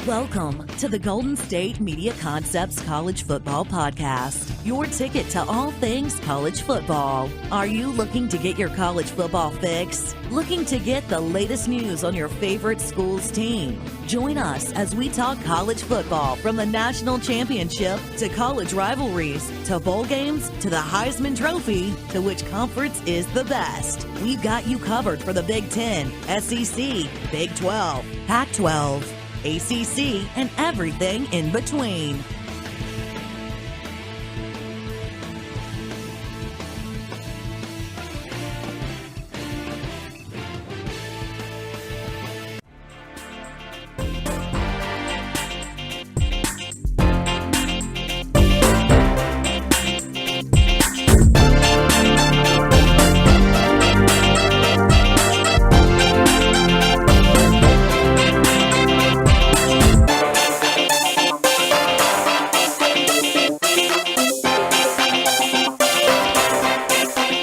Welcome to the Golden State Media Concepts College Football Podcast, your ticket to all things college football. Are you looking to get your college football fix? Looking to get the latest news on your favorite school's team? Join us as we talk college football from the national championship to college rivalries to bowl games to the Heisman Trophy to which conference is the best. We've got you covered for the Big Ten, SEC, Big 12, Pac-12, ACC, and everything in between.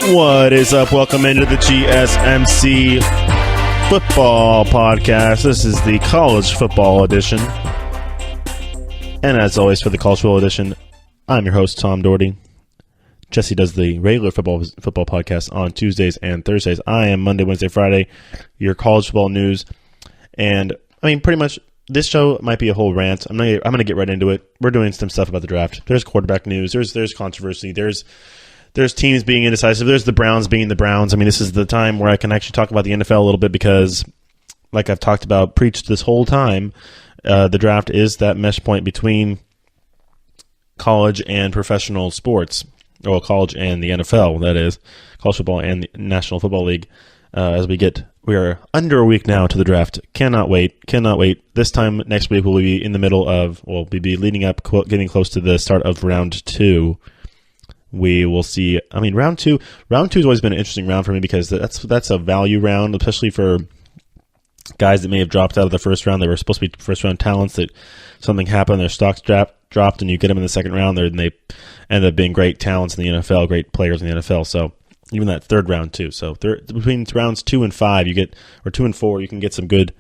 What is up? Welcome into the GSMC Football Podcast. This is the College Football Edition. And as always, for the College Football Edition, I'm your host, Tom Doughert. Jesse does the regular football podcast on Tuesdays and Thursdays. I am Monday, Wednesday, Friday, your college football news. And, I mean, pretty much this show might be a whole rant. I'm going to get right into it. We're doing some stuff about the draft. There's quarterback news. There's controversy. There's teams being indecisive. There's the Browns being the Browns. I mean, this is the time where I can actually talk about the NFL a little bit because, like I've talked about, preached this whole time, the draft is that mesh point between college and professional sports. Well, college and the NFL, that is. College football and the National Football League. We are under a week now to the draft. Cannot wait. This time next week we'll be in the middle of, we'll be leading up, getting close to the start of round 2. We will see. I mean, round two has always been an interesting round for me because that's a value round, especially for guys that may have dropped out of the first round. They were supposed to be first round talents that something happened, their stocks dropped, and you get them in the second round, and they end up being great talents in the NFL, great players in the NFL. So even that third round too. So between rounds 2 and 5, or 2 and 4, you can get some good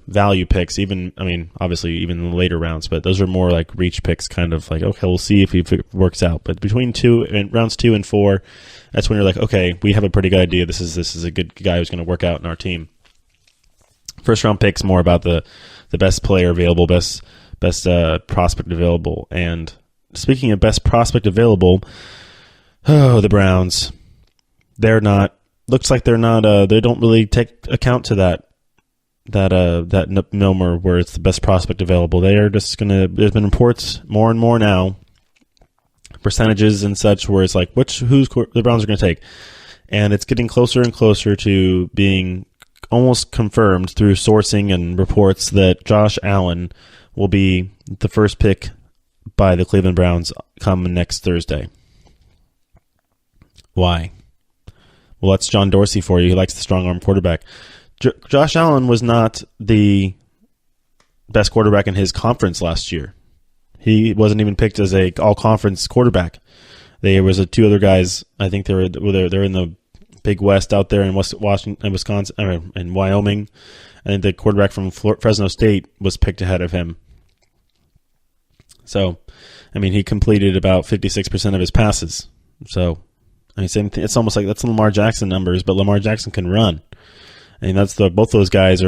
value picks. Even, I mean, obviously even in the later rounds, but those are more like reach picks, kind of like, okay, we'll see if it works out. But between rounds 2 and 4, that's when you're like, okay, we have a pretty good idea. This is a good guy who's going to work out in our team. First round picks more about the best player available, best prospect available. And speaking of best prospect available, the Browns, they don't really take account to that number where it's the best prospect available. They are just there's been reports more and more now, percentages and such, where it's like who's the Browns are going to take, and it's getting closer and closer to being almost confirmed through sourcing and reports that Josh Allen will be the first pick by the Cleveland Browns come next Thursday. Why? Well, that's John Dorsey for you. He likes the strong-arm quarterback. Josh Allen was not the best quarterback in his conference last year. He wasn't even picked as a all-conference quarterback. There was two other guys. I think they're in the Big West out there in Wisconsin, and Wyoming. I think the quarterback from Fresno State was picked ahead of him. So, I mean, he completed about 56% of his passes. So, I mean, same thing. It's almost like that's Lamar Jackson numbers, but Lamar Jackson can run. I mean, both those guys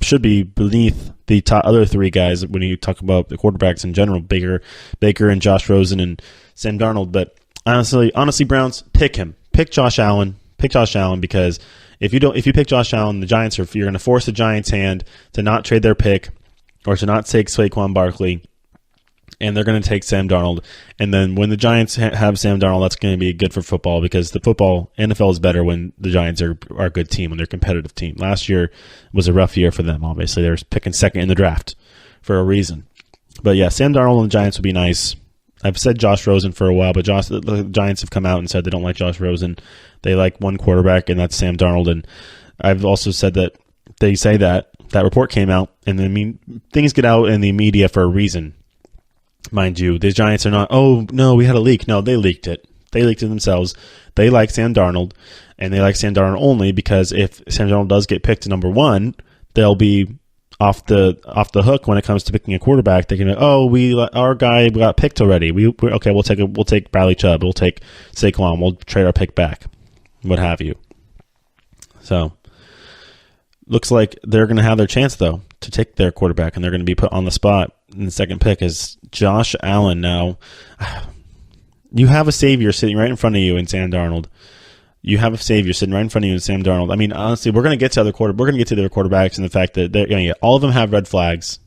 should be beneath the other three guys when you talk about the quarterbacks in general, Baker and Josh Rosen and Sam Darnold. But honestly, Browns, pick him. Pick Josh Allen. Because if you pick Josh Allen, you're going to force the Giants' hand to not trade their pick or to not take Saquon Barkley. And they're going to take Sam Darnold. And then when the Giants have Sam Darnold, that's going to be good for football because the NFL is better when the Giants are a good team, when they're a competitive team. Last year was a rough year for them, obviously. They were picking second in the draft for a reason. But yeah, Sam Darnold and the Giants would be nice. I've said Josh Rosen for a while, but the Giants have come out and said they don't like Josh Rosen. They like one quarterback, and that's Sam Darnold. And I've also said that they say that report came out, and things get out in the media for a reason. Mind you, the Giants are not, oh, no, we had a leak. No, they leaked it. They leaked it themselves. They like Sam Darnold, and they like Sam Darnold only because if Sam Darnold does get picked to number 1, they'll be off the hook when it comes to picking a quarterback. They can be, our guy got picked already. We'll take Bradley Chubb. We'll take Saquon. We'll trade our pick back, what have you. So looks like they're going to have their chance though to take their quarterback, and they're going to be put on the spot in the second pick is Josh Allen. Now you have a savior sitting right in front of you in Sam Darnold. You have a savior sitting right in front of you in Sam Darnold. I mean, honestly, we're going to get to other quarterbacks, and the fact that all of them have red flags.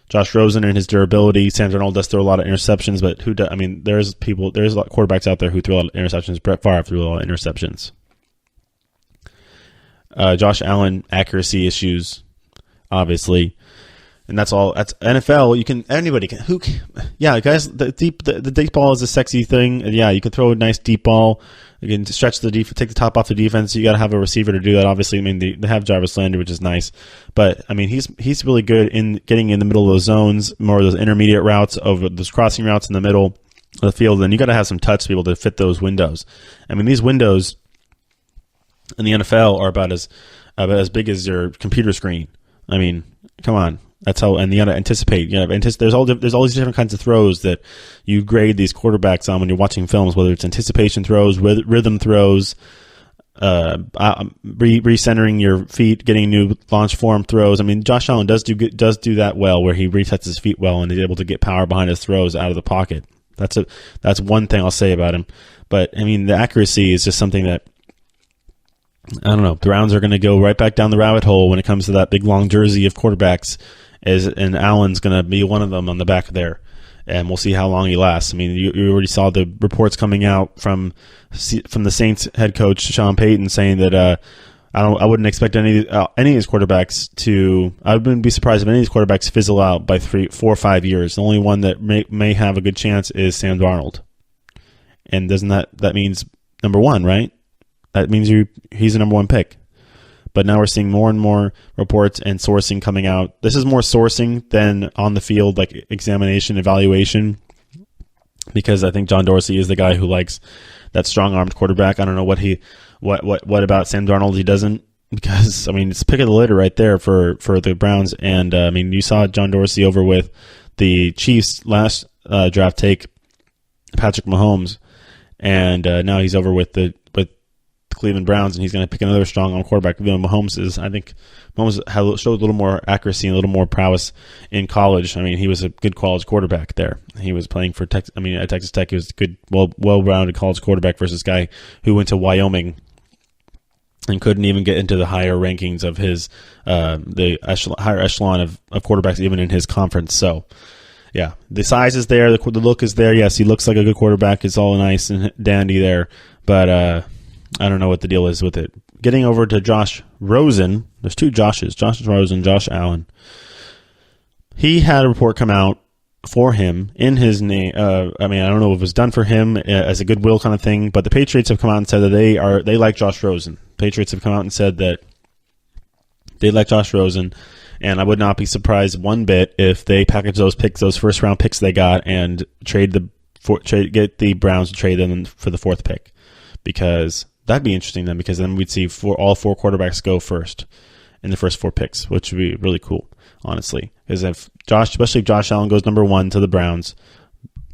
Josh Rosen and his durability. Sam Darnold does throw a lot of interceptions, but who does? I mean, there's a lot of quarterbacks out there who throw a lot of interceptions. Brett Favre threw a lot of interceptions. Josh Allen, accuracy issues, obviously. And that's all. That's NFL. Anybody can. Guys. The deep ball is a sexy thing. Yeah, you can throw a nice deep ball. You can stretch take the top off the defense. You got to have a receiver to do that. Obviously, I mean they have Jarvis Landry, which is nice. But I mean he's really good in getting in the middle of those zones, more of those intermediate routes, over those crossing routes in the middle of the field. And you got to have some touch to be able to fit those windows. I mean these windows in the NFL are about as big as your computer screen. I mean, come on. That's how, and you got to anticipate. There's all these different kinds of throws that you grade these quarterbacks on when you're watching films. Whether it's anticipation throws, rhythm throws, recentering your feet, getting new launch form throws. I mean, Josh Allen does do that well, where he resets his feet well and is able to get power behind his throws out of the pocket. That's one thing I'll say about him. But I mean, the accuracy is just something that, I don't know. The Browns are going to go right back down the rabbit hole when it comes to that big long jersey of quarterbacks. And Allen's going to be one of them on the back there, and we'll see how long he lasts. I mean, you already saw the reports coming out from the Saints head coach Sean Payton saying that I wouldn't expect any of these quarterbacks to. I wouldn't be surprised if any of these quarterbacks fizzle out by 3, 4, 5 years. The only one that may have a good chance is Sam Darnold, and doesn't that means number one, right? That means he's the number one pick. But now we're seeing more and more reports and sourcing coming out. This is more sourcing than on the field, like examination, evaluation, because I think John Dorsey is the guy who likes that strong-armed quarterback. I don't know what about Sam Darnold he doesn't, because I mean it's pick of the litter right there for the Browns. And I mean you saw John Dorsey over with the Chiefs last draft take Patrick Mahomes, and now he's over with the Cleveland Browns, and he's going to pick another strong-arm quarterback. I think Mahomes showed a little more accuracy and a little more prowess in college. I mean, he was a good college quarterback there. He was playing for at Texas Tech. He was a good, well-rounded college quarterback versus a guy who went to Wyoming and couldn't even get into the higher rankings of his higher echelon of quarterbacks, even in his conference. So, yeah, the size is there, the look is there. Yes, he looks like a good quarterback. It's all nice and dandy there, but I don't know what the deal is with it. Getting over to Josh Rosen, there's two Joshes, Josh Rosen, Josh Allen. He had a report come out for him in his name. I don't know if it was done for him as a goodwill kind of thing, but the Patriots have come out and said that they like Josh Rosen. Patriots have come out and said that they like Josh Rosen, and I would not be surprised one bit if they package those first round picks they got, and get the Browns to trade them for the fourth pick, because that'd be interesting then, because then we'd see all four quarterbacks go first in the first 4 picks, which would be really cool, honestly. Because especially if Josh Allen goes number 1 to the Browns,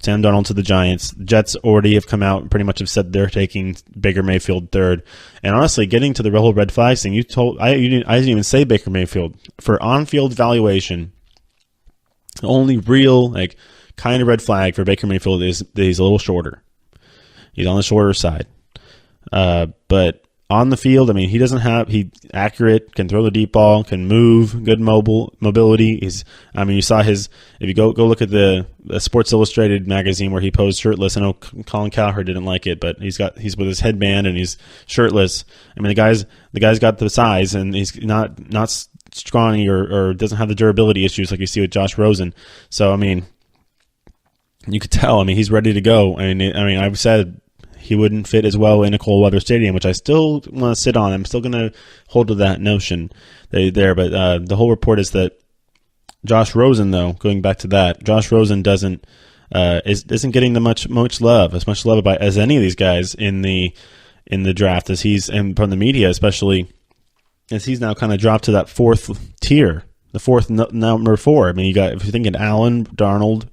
Sam Darnold to the Giants, the Jets already have come out and pretty much have said they're taking Baker Mayfield third. And honestly, getting to the whole red flags thing, I didn't even say Baker Mayfield. For on-field valuation, the only real kind of red flag for Baker Mayfield is that he's a little shorter. He's on the shorter side. But on the field, I mean, he's accurate, can throw the deep ball, can move, good mobility. You saw if you go look at the Sports Illustrated magazine where he posed shirtless. I know Colin Cowherd didn't like it, but he's with his headband and he's shirtless. I mean, the guy's got the size, and he's not scrawny or doesn't have the durability issues like you see with Josh Rosen. So, I mean, you could tell. I mean, he's ready to go. I've said he wouldn't fit as well in a cold weather stadium, which I still want to sit on. I'm still going to hold to that notion there. But the whole report is that Josh Rosen, though, going back to that, Josh Rosen isn't getting as much love as any of these guys in the draft, and from the media especially, as he's now kind of dropped to that 4th tier. the fourth number 4. I mean, you got, if you're thinking Allen, Darnold,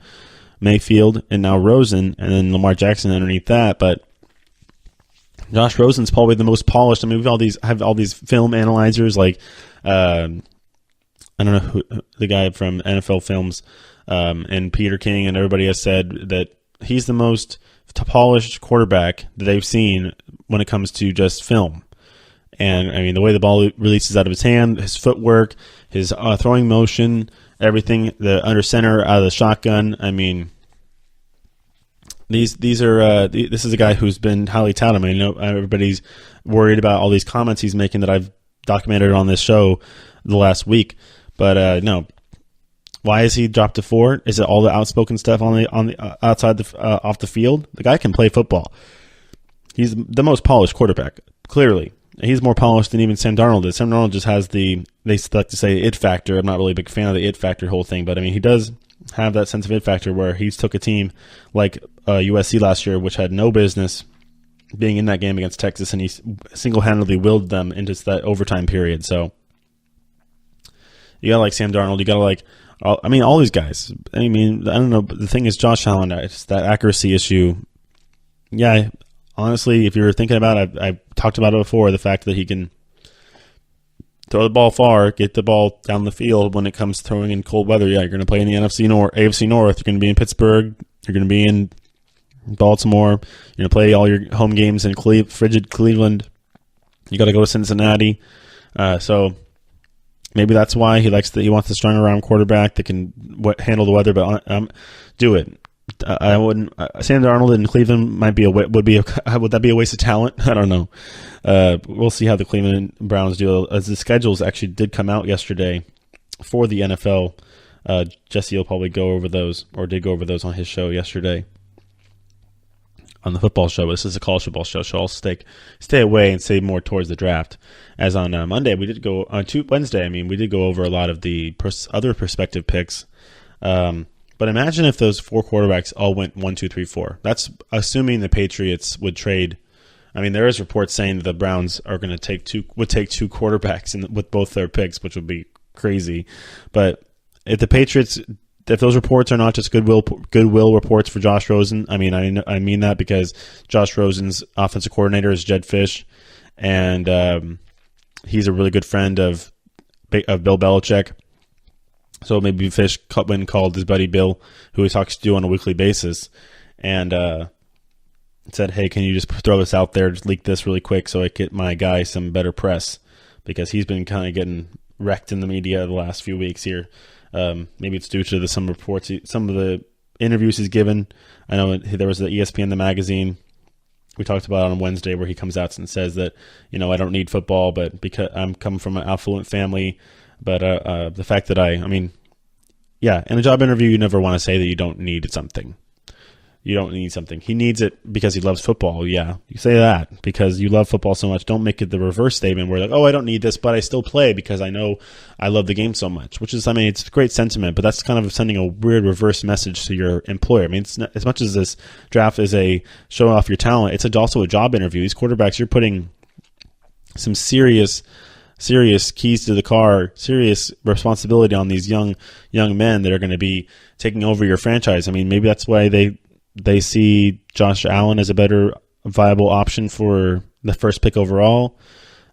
Mayfield, and now Rosen, and then Lamar Jackson underneath that. But Josh Rosen's probably the most polished. I mean, we have all these film analyzers like I don't know who, the guy from NFL Films, and Peter King, and everybody has said that he's the most polished quarterback that they've seen when it comes to just film. And I mean, the way the ball releases out of his hand, his footwork, his throwing motion, everything, the under center out of the shotgun. I mean, these are this is a guy who's been highly touted. I mean, everybody's worried about all these comments he's making that I've documented on this show the last week. But no, why is he dropped to 4? Is it all the outspoken stuff on the outside off the field? The guy can play football. He's the most polished quarterback, clearly. He's more polished than even Sam Darnold is. Sam Darnold just has they like to say it factor. I'm not really a big fan of the it factor whole thing, but I mean, he does have that sense of it factor where he's took a team like USC last year, which had no business being in that game against Texas, and he single-handedly willed them into that overtime period. So you got to like Sam Darnold. You got to like, all these guys. I mean, I don't know. But the thing is, Josh Allen, it's that accuracy issue. Yeah, honestly, if you're thinking about it, I've talked about it before, the fact that he can throw the ball far, get the ball down the field when it comes to throwing in cold weather. Yeah, you're going to play in the AFC North. You're going to be in Pittsburgh. You're going to be in Baltimore. You're going to play all your home games in frigid Cleveland. You got to go to Cincinnati. So maybe that's why he wants a strong arm quarterback that can handle the weather. But do it. I wouldn't. Sam Darnold in Cleveland would that be a waste of talent? I don't know. We'll see how the Cleveland Browns do. As the schedules actually did come out yesterday for the NFL, Jesse will probably go over those, or did go over those on his show yesterday on the football show. This is a college football show, so I'll stay away and say more towards the draft. As on Monday, we did go on Wednesday. I mean, we did go over a lot of the other prospective picks. But imagine if those 4 quarterbacks all went 1, 2, 3, 4. That's assuming the Patriots would trade. I mean, there is reports saying that the Browns are going to take 2 quarterbacks with both their picks, which would be crazy. But if those reports are not just goodwill reports for Josh Rosen, I mean, I mean that because Josh Rosen's offensive coordinator is Jed Fish, and he's a really good friend of Bill Belichick. So maybe Fish called his buddy Bill, who he talks to on a weekly basis, and said, hey, can you just throw this out there, just leak this really quick so I get my guy some better press, because he's been kind of getting wrecked in the media the last few weeks here. Maybe it's due to some reports, some of the interviews he's given. I know there was the ESPN, the magazine, we talked about it on Wednesday, where he comes out and says that, I don't need football, but because I'm coming from an affluent family. But the fact that in a job interview, you never want to say that you don't need something. You don't need something. He needs it because he loves football. Yeah, you say that because you love football so much. Don't make it the reverse statement where I don't need this, but I still play because I know I love the game so much. Which is, it's a great sentiment, but that's kind of sending a weird reverse message to your employer. It's not, as much as this draft is a show off your talent, it's also a job interview. These quarterbacks, you're putting some serious keys to the car, serious responsibility on these young men that are going to be taking over your franchise. Maybe that's why they see Josh Allen as a better viable option for the first pick overall.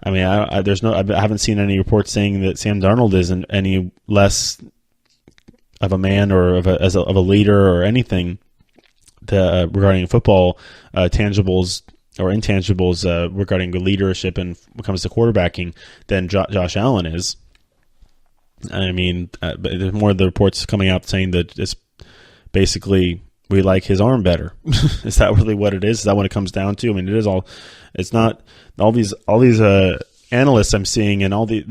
I haven't seen any reports saying that Sam Darnold isn't any less of a man or of a leader or anything regarding football tangibles or intangibles regarding the leadership and when it comes to quarterbacking than Josh Allen is. But there's more of the reports coming out saying that it's basically we like his arm better. Is that really what it is? Is that what it comes down to? It is all. It's not all these analysts I'm seeing and all the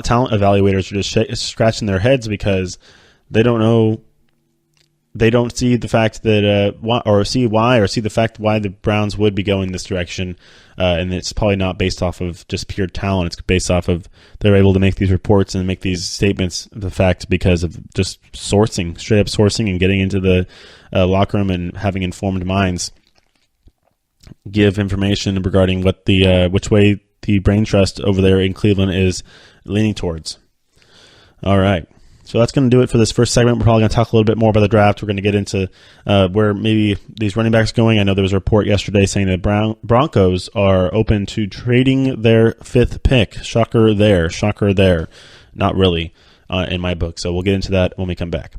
talent evaluators are just scratching their heads because they don't know. They don't see the fact that see the fact why the Browns would be going this direction, and it's probably not based off of just pure talent. It's based off of they're able to make these reports and make these statements of the fact because of just straight up sourcing, and getting into the locker room and having informed minds give information regarding what which way the brain trust over there in Cleveland is leaning towards. All right. So that's going to do it for this first segment. We're probably going to talk a little bit more about the draft. We're going to get into where maybe these running backs are going. I know there was a report yesterday saying that Broncos are open to trading their 5th pick. Shocker there. Shocker there. Not really in my book. So we'll get into that when we come back.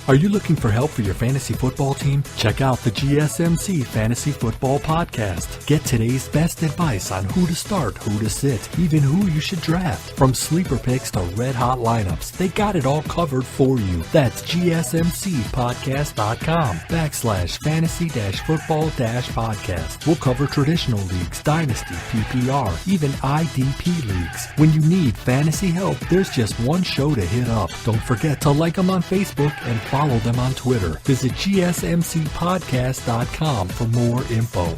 Are you looking for help for your fantasy football team? Check out the GSMC Fantasy Football Podcast. Get today's best advice on who to start, who to sit, even who you should draft. From sleeper picks to red-hot lineups, they got it all covered for you. That's gsmcpodcast.com/fantasy-football-podcast. We'll cover traditional leagues, dynasty, PPR, even IDP leagues. When you need fantasy help, there's just one show to hit up. Don't forget to like them on Facebook and follow them on Twitter. Visit gsmcpodcast.com for more info.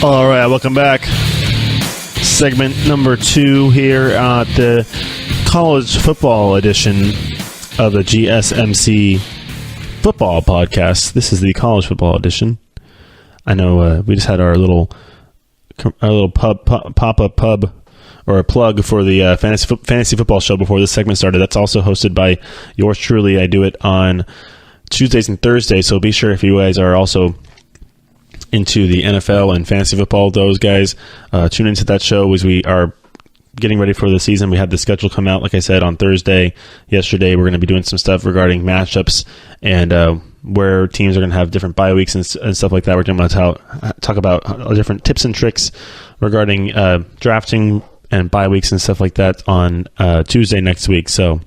All right, welcome back. Segment number 2 here at the college football edition of the GSMC Football Podcast. This is the college football edition. I know we just had our little pop-up pub or a plug for the fantasy football show before this segment started. That's also hosted by yours truly. I do it on Tuesdays and Thursdays, so be sure if you guys are also into the NFL and fantasy football, those guys, tune into that show as we are getting ready for the season. We had the schedule come out, like I said, on Thursday. Yesterday, we're going to be doing some stuff regarding matchups and where teams are going to have different bye weeks and stuff like that. We're going to talk about different tips and tricks regarding drafting and bye weeks and stuff like that on Tuesday next week. So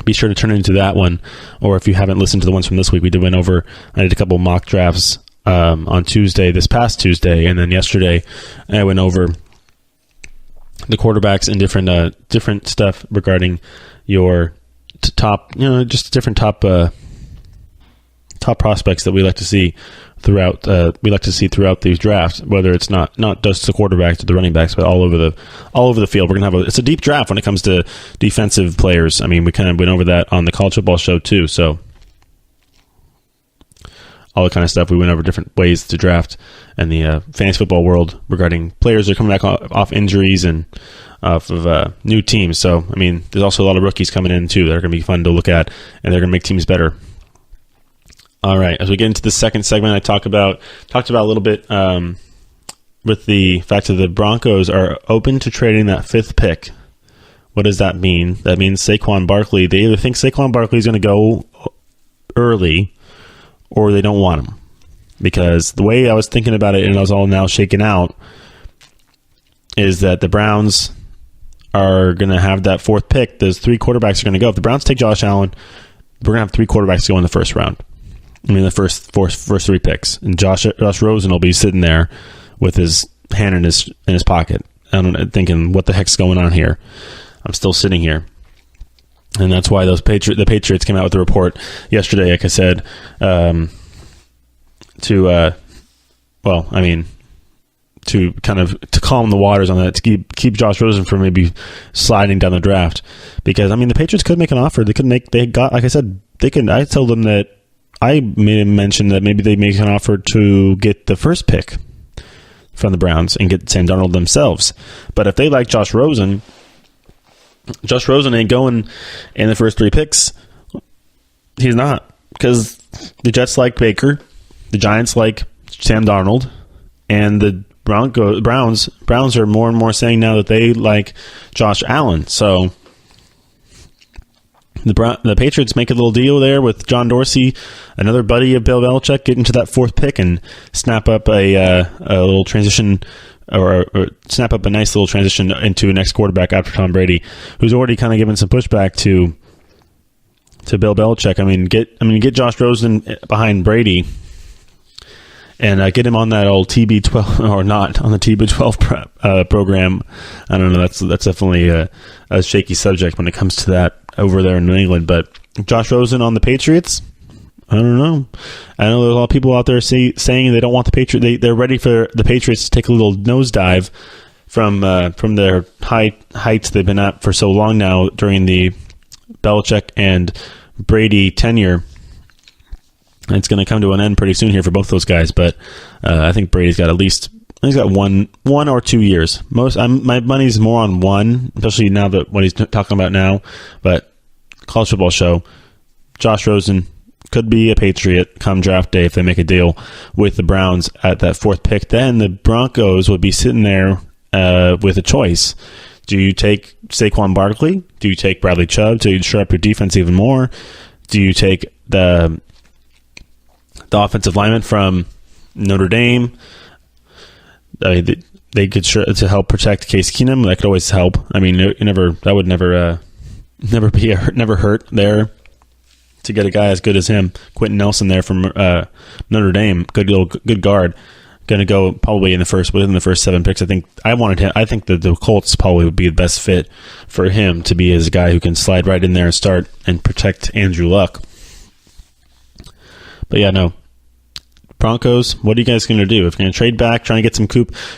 be sure to turn into that one. Or if you haven't listened to the ones from this week, I did a couple mock drafts on Tuesday, this past Tuesday, and then yesterday I went over the quarterbacks and different stuff regarding your top, just different top prospects that we like to see throughout these drafts. Whether it's not just the quarterbacks or the running backs, but all over the field. We're gonna have it's a deep draft when it comes to defensive players. I mean, we kind of went over that on the college football show too. So all the kind of stuff. We went over different ways to draft in the fantasy football world regarding players that are coming back off injuries and off of new teams. So, I mean, there's also a lot of rookies coming in, too, that are going to be fun to look at, and they're going to make teams better. All right, as we get into the second segment, I talked about a little bit with the fact that the Broncos are open to trading that 5th pick. What does that mean? That means Saquon Barkley. They either think Saquon Barkley is going to go early or they don't want him. Because the way I was thinking about it, and I was all now shaken out, is that the Browns are going to have that 4th pick. Those 3 quarterbacks are going to go. If the Browns take Josh Allen, we're going to have 3 quarterbacks go in the first round. I mean, the first 3 picks. And Josh Rosen will be sitting there with his hand in his pocket. I'm thinking, what the heck's going on here? I'm still sitting here. And that's why the Patriots came out with a report yesterday, like I said, to calm the waters on that, to keep Josh Rosen from maybe sliding down the draft. Because, I mean, the Patriots could make an offer. I told them that I made him mention that maybe they make an offer to get the 1st pick from the Browns and get Sam Darnold themselves. But if they like Josh Rosen ain't going in the first 3 picks. He's not. Because the Jets like Baker, the Giants like Sam Darnold, and the Browns are more and more saying now that they like Josh Allen. So the Patriots make a little deal there with John Dorsey, another buddy of Bill Belichick, getting to that 4th pick and snap up a little transition, or snap up a nice little transition into a next quarterback after Tom Brady, who's already kind of given some pushback to Bill Belichick. I mean, get Josh Rosen behind Brady, and get him on that old TB12 or not on the TB12 program. I don't know. That's definitely a shaky subject when it comes to that over there in New England. But Josh Rosen on the Patriots, I don't know. I know there's a lot of people out there saying they don't want the Patriots. They're ready for the Patriots to take a little nosedive from their heights they've been at for so long now during the Belichick and Brady tenure. And it's going to come to an end pretty soon here for both those guys. But I think Brady's got he's got one or 2 years. My money's more on one, especially now that what he's talking about now. But college football show, Josh Rosen could be a Patriot come draft day if they make a deal with the Browns at that 4th pick. Then the Broncos would be sitting there with a choice. Do you take Saquon Barkley? Do you take Bradley Chubb to shore up your defense even more? Do you take the offensive lineman from Notre Dame? They could to help protect Case Keenum. That could always help. I mean, that would never hurt there to get a guy as good as him. Quentin Nelson there from Notre Dame, good guard. Going to go probably within the first 7 picks. I think that the Colts probably would be the best fit for him to be as a guy who can slide right in there and start and protect Andrew Luck. But yeah, no. Broncos, what are you guys going to do? If you're going to trade back, trying to get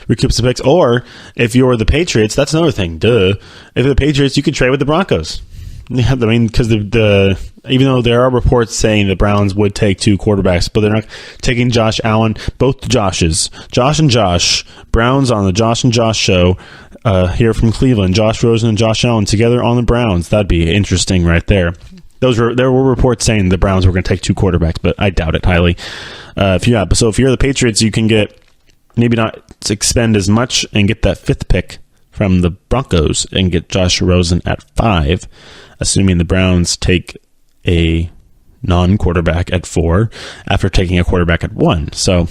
recoup some picks, or if you're the Patriots, that's another thing. Duh. If you're the Patriots, you could trade with the Broncos. Yeah, I mean, because even though there are reports saying the Browns would take 2 quarterbacks, but they're not taking Josh Allen, both Joshes, Josh and Josh, Browns on the Josh and Josh show here from Cleveland, Josh Rosen and Josh Allen together on the Browns. That'd be interesting right there. There were reports saying the Browns were going to take 2 quarterbacks, but I doubt it highly. If you're the Patriots, you can get maybe not expend as much and get that 5th pick from the Broncos and get Josh Rosen at 5, assuming the Browns take a non-quarterback at 4 after taking a quarterback at 1. So,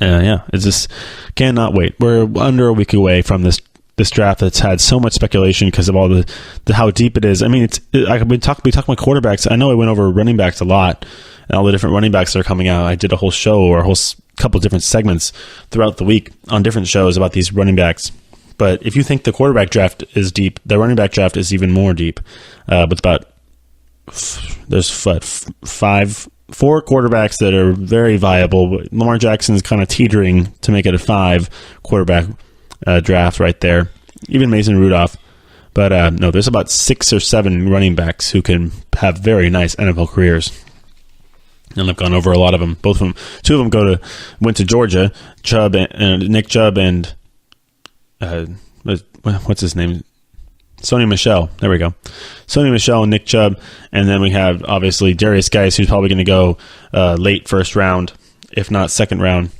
it's just cannot wait. We're under a week away from this draft that's had so much speculation because of all the how deep it is. I mean, we talk about quarterbacks. I know I went over running backs a lot and all the different running backs that are coming out. I did a whole show or a whole couple different segments throughout the week on different shows about these running backs. But if you think the quarterback draft is deep, the running back draft is even more deep. But there's 4 quarterbacks that are very viable. Lamar Jackson's kind of teetering to make it a 5 quarterback draft right there. Even Mason Rudolph. But no, there's about 6 or 7 running backs who can have very nice NFL careers. And I've gone over a lot of them. 2 of them went to Georgia. Nick Chubb and what's his name? Sony Michel. There we go. Sony Michel and Nick Chubb. And then we have, obviously, Darius Geis, who's probably going to go late 1st round, if not 2nd round.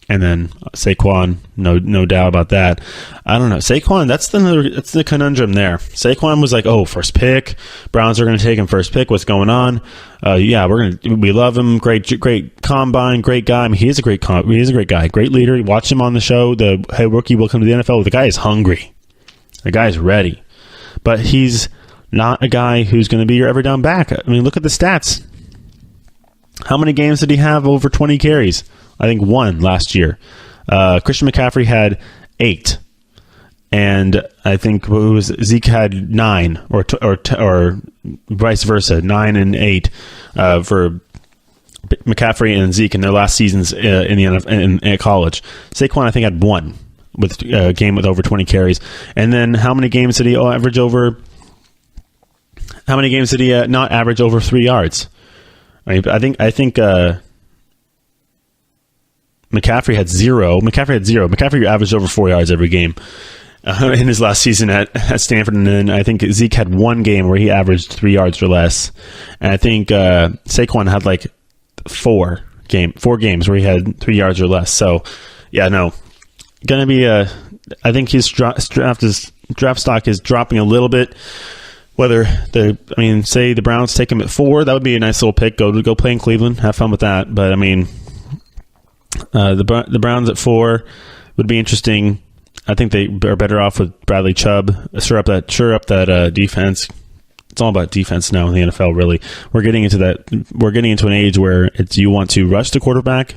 And then Saquon, no doubt about that. I don't know. Saquon, that's the conundrum there. Saquon was like, first pick. Browns are going to take him first pick. What's going on? We love him. Great combine, great guy. I mean, he is a great guy, great leader. Watch him on the show. The hey rookie will come to the NFL. The guy is hungry. The guy is ready. But he's not a guy who's going to be your every down back. I mean, look at the stats. How many games did he have over 20 carries? I think 1 last year. Christian McCaffrey had 8, and I think Zeke had 9, or vice versa, 9 and 8 for McCaffrey and Zeke in their last seasons in college. Saquon, I think, had 1 with a game with over 20 carries, and then how many games did he average over? How many games did he not average over 3 yards? I think. McCaffrey had 0. McCaffrey averaged over 4 yards every game in his last season at Stanford. And then I think Zeke had 1 game where he averaged 3 yards or less. And I think Saquon had like 4 games where he had 3 yards or less. So, yeah, no. Going to be I think his draft stock is dropping a little bit. Say the Browns take him at 4, that would be a nice little pick. Go play in Cleveland. Have fun with that. But, I mean, the Browns at 4 would be interesting. I think they are better off with Bradley Chubb. Sure up that defense. It's all about defense now in the NFL. Really, we're getting into an age where you want to rush the quarterback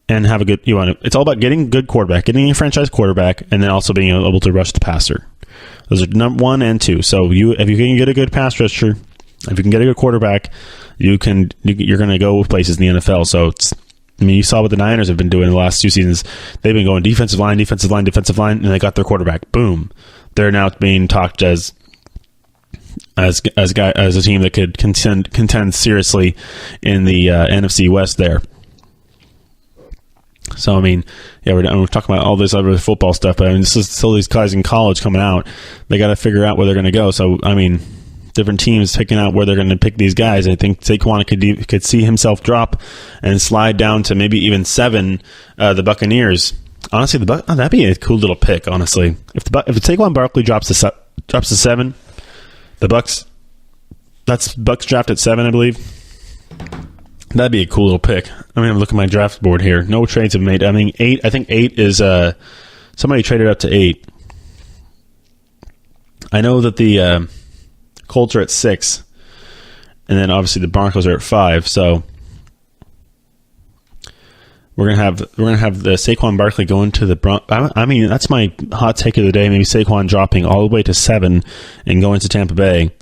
and have a good. It's all about getting a good quarterback, getting a franchise quarterback, and then also being able to rush the passer. Those are number 1 and 2. So if you can get a good pass rusher, if you can get a good quarterback, you're going to go places in the NFL. So you saw what the Niners have been doing in the last 2 seasons. They've been going defensive line, and they got their quarterback. Boom. They're now being talked as a team that could contend seriously in the NFC West there. So, we're talking about all this other football stuff, but this is still these guys in college coming out. They got to figure out where they're going to go. So, different teams picking out where they're going to pick these guys. I think Saquon could see himself drop and slide down to maybe even 7, the Buccaneers. Honestly, that'd be a cool little pick, honestly. If Saquon Barkley drops to 7, the Bucks draft at 7, I believe. That'd be a cool little pick. I'm looking at my draft board here. No trades have made. 8. I think 8 is somebody traded up to 8. I know that the Colts are at 6, and then obviously the Broncos are at 5. So we're gonna have the Saquon Barkley going to the Broncos. That's my hot take of the day. Maybe Saquon dropping all the way to 7 and going to Tampa Bay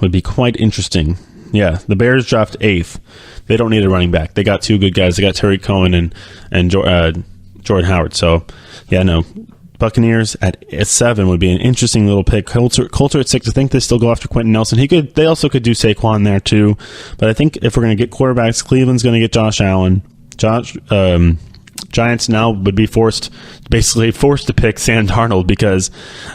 would be quite interesting. Yeah, the Bears draft 8th. They don't need a running back. They got 2 good guys. They got Tariq Cohen and Jordan Howard. So, yeah, no. Buccaneers at 7 would be an interesting little pick. Colts are at 6. I think they still go after Quentin Nelson. They also could do Saquon there too. But I think if we're going to get quarterbacks, Cleveland's going to get Josh Allen. Giants now would be forced to pick Sam Darnold because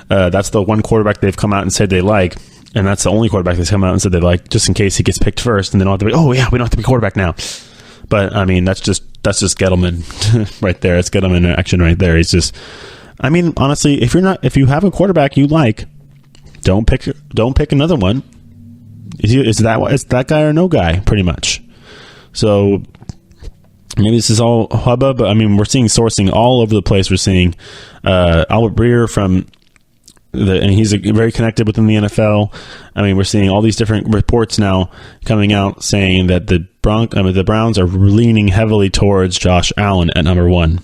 that's the one quarterback they've come out and said they like. And that's the only quarterback that's come out and said they like, just in case he gets picked first, and then we don't have to be quarterback now. But that's just Gettleman right there. It's Gettleman in action right there. He's just, honestly, if you have a quarterback you like, don't pick another one. Is that guy or no guy, pretty much. So maybe this is all hubbub, but we're seeing sourcing all over the place. We're seeing Albert Breer and he's very connected within the NFL. We're seeing all these different reports now coming out saying that the Browns are leaning heavily towards Josh Allen at number 1.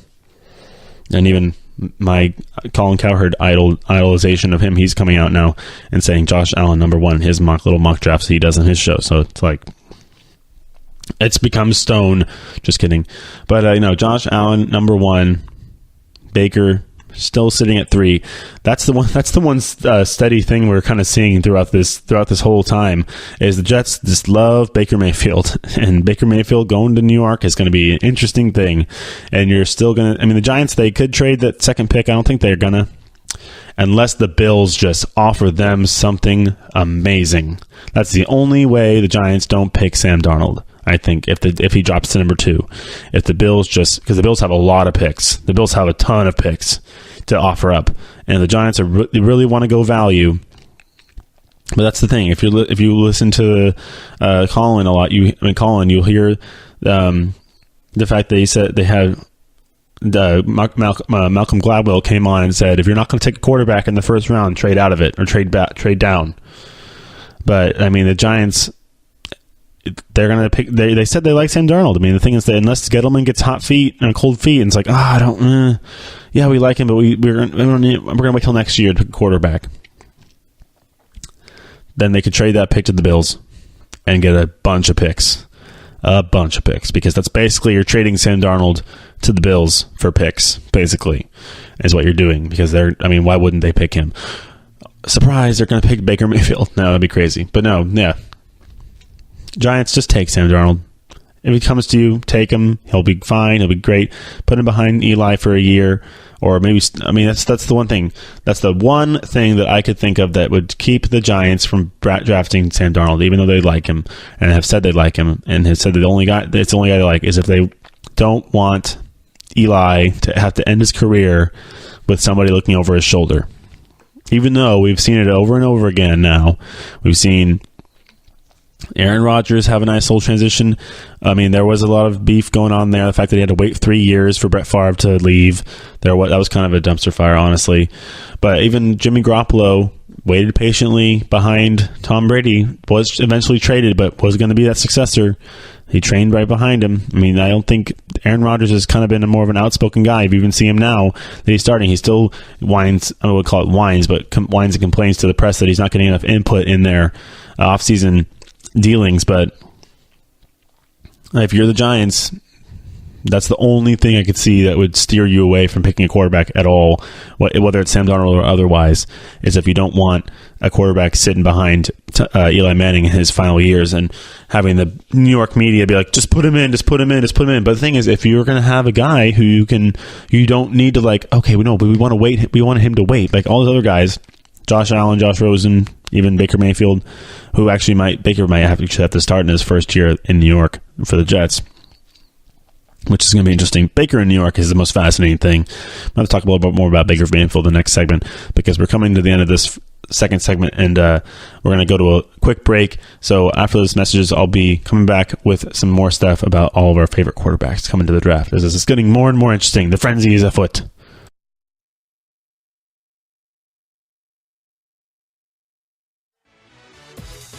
And even my Colin Cowherd idolization of him, he's coming out now and saying Josh Allen number 1 in his little mock drafts he does on his show. So it's like, it's become stone. Just kidding. But Josh Allen number 1, Baker still sitting at 3. That's the one steady thing we're kind of seeing throughout this whole time is the Jets just love Baker Mayfield, and Baker Mayfield going to New York is going to be an interesting thing. And you're still going to, the Giants, they could trade that second pick. I don't think they're going to, unless the Bills just offer them something amazing. That's the only way the Giants don't pick Sam Darnold. I think if he drops to number 2, if the Bills because the Bills have a lot of picks, the Bills have a ton of picks to offer up, and the Giants really want to go value. But that's the thing. If you listen to Colin a lot, you'll hear the fact that he said they had Malcolm Gladwell came on and said, if you're not going to take a quarterback in the first round, trade out of it or trade down. But the Giants, they're going to pick. They said they like Sam Darnold. The thing is that unless Gettleman gets hot feet and cold feet, and it's like, I don't. Yeah, we like him, but we're going to wait till next year to pick a quarterback. Then they could trade that pick to the Bills and get a bunch of picks, because that's basically you're trading Sam Darnold to the Bills for picks. Basically, is what you're doing, because why wouldn't they pick him? Surprise! They're going to pick Baker Mayfield. No, that'd be crazy. But no, yeah. Giants, just take Sam Darnold. If he comes to you, take him. He'll be fine. He'll be great. Put him behind Eli for a year, or maybe. That's the one thing. That's the one thing that I could think of that would keep the Giants from drafting Sam Darnold, even though they like him and have said they like him, and have said that it's the only guy they like is if they don't want Eli to have to end his career with somebody looking over his shoulder. Even though we've seen it over and over again now, we've seen Aaron Rodgers have a nice little transition. There was a lot of beef going on there. The fact that he had to wait 3 years for Brett Favre to leave, that was kind of a dumpster fire, honestly. But even Jimmy Garoppolo waited patiently behind Tom Brady, was eventually traded, but was going to be that successor. He trained right behind him. I mean, I don't think Aaron Rodgers has kind of been more of an outspoken guy. If you even see him now that he's starting, he still whines, I would call it whines, but whines and complains to the press that he's not getting enough input in their offseason dealings. But if you're the Giants, that's the only thing I could see that would steer you away from picking a quarterback at all, whether it's Sam Darnold or otherwise, is if you don't want a quarterback sitting behind Eli Manning in his final years and having the New York media be like, just put him in, just put him in, just put him in. But the thing is, if you're going to have a guy who you don't need to like, okay, but we want to wait. We want him to wait. Like all those other guys, Josh Allen, Josh Rosen, even Baker Mayfield, Baker might have to start in his first year in New York for the Jets, which is going to be interesting. Baker in New York is the most fascinating thing. I'm going to talk a little bit more about Baker Mayfield in the next segment because we're coming to the end of this second segment, and we're going to go to a quick break. So after those messages, I'll be coming back with some more stuff about all of our favorite quarterbacks coming to the draft. This is getting more and more interesting. The frenzy is afoot.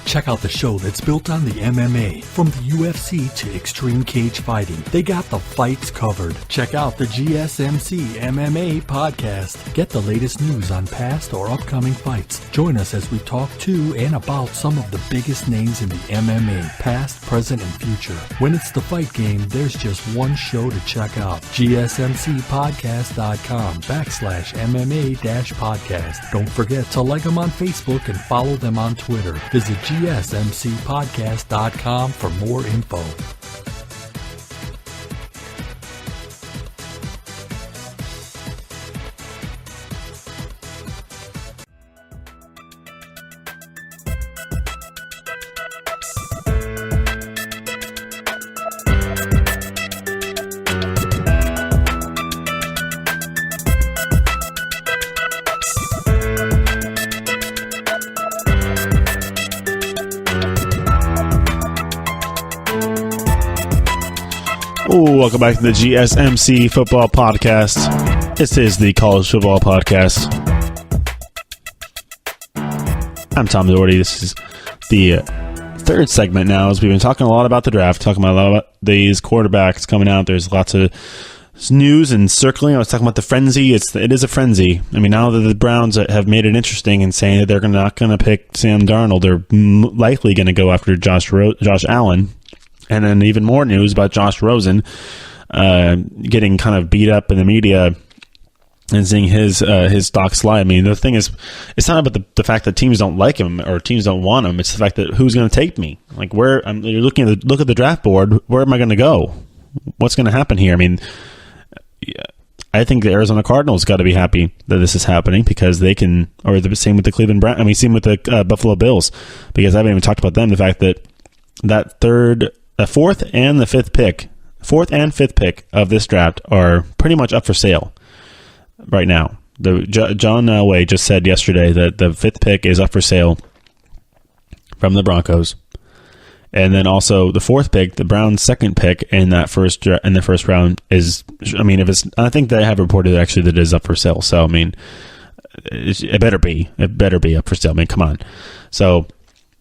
Check out the show that's built on the MMA. From the UFC to extreme cage fighting, they got the fights covered. Check out the GSMC MMA podcast. Get the latest news on past or upcoming fights. Join us as we talk to and about some of the biggest names in the MMA, past, present, and future. When it's the fight game, there's just one show to check out. GSMCpodcast.com/MMA-podcast. Don't forget to like them on Facebook and follow them on Twitter. Visit GSMCpodcast.com for more info. Welcome back to the GSMC Football Podcast. This is the College Football Podcast. I'm Tom Doughert. This is the third segment now, as we've been talking a lot about the draft, talking about a lot about these quarterbacks coming out. There's lots of news and circling. I was talking about the frenzy. It is a frenzy. I mean, now that the Browns have made it interesting and saying that they're not going to pick Sam Darnold, they're likely going to go after Josh Allen. And then even more news about Josh Rosen getting kind of beat up in the media and seeing his stock slide. I mean, the thing is, it's not about the fact that teams don't like him or teams don't want him. It's the fact that who's going to take me? Like, you're looking at look at the draft board. Where am I going to go? What's going to happen here? I mean, I think the Arizona Cardinals got to be happy that this is happening because they can, or the same with the Cleveland Browns. I mean, same with the Buffalo Bills, because I haven't even talked about them. The fact that the fourth and fifth pick of this draft are pretty much up for sale right now. John Elway just said yesterday that the fifth pick is up for sale from the Broncos, and then also the fourth pick, the Browns' second pick in the first round is. I mean, I think they have reported actually that it is up for sale. So I mean, it better be up for sale. I mean, come on. So.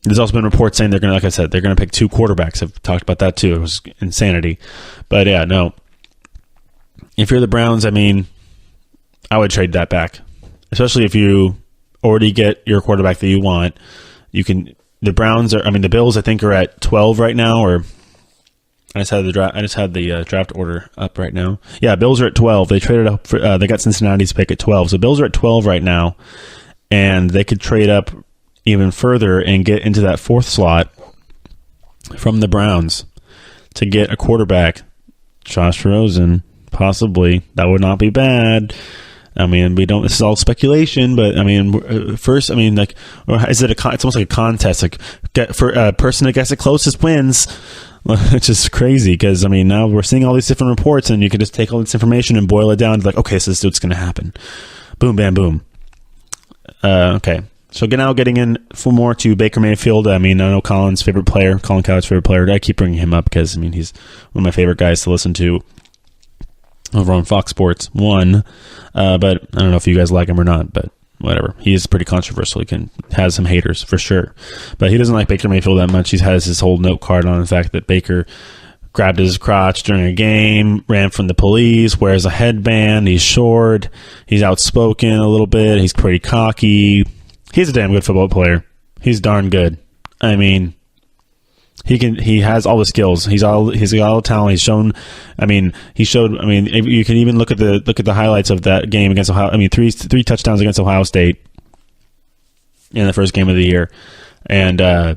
There's also been reports saying they're going to, like I said, they're going to pick two quarterbacks. I've talked about that too. It was insanity. But yeah, no. If you're the Browns, I mean, I would trade that back. Especially if you already get your quarterback that you want. The Bills, I think, are at 12 right now, or I just had the draft order up right now. Yeah, Bills are at 12. They traded up they got Cincinnati's pick at 12. So Bills are at 12 right now, and they could trade up even further and get into that fourth slot from the Browns to get a quarterback. Josh Rosen, possibly. That would not be bad. I mean, this is all speculation, but I mean, first, I mean, like, it's almost like a contest, like, for a person that gets the closest wins, which is crazy, because I mean, now we're seeing all these different reports, and you can just take all this information and boil it down to like, okay, so this is what's going to happen. Boom, bam, boom. Okay. So now getting in for more to Baker Mayfield. I mean, I know Colin Cowherd's favorite player. I keep bringing him up because, I mean, he's one of my favorite guys to listen to over on Fox Sports 1. But I don't know if you guys like him or not, but whatever. He is pretty controversial. He has some haters for sure, but he doesn't like Baker Mayfield that much. He has his whole note card on the fact that Baker grabbed his crotch during a game, ran from the police, wears a headband, he's short, he's outspoken a little bit, he's pretty cocky. He's a damn good football player. He's darn good. I mean, he has all the skills. He's got all the talent. He's shown. You can even look at the highlights of that game against Ohio. I mean, three touchdowns against Ohio State in the first game of the year, and I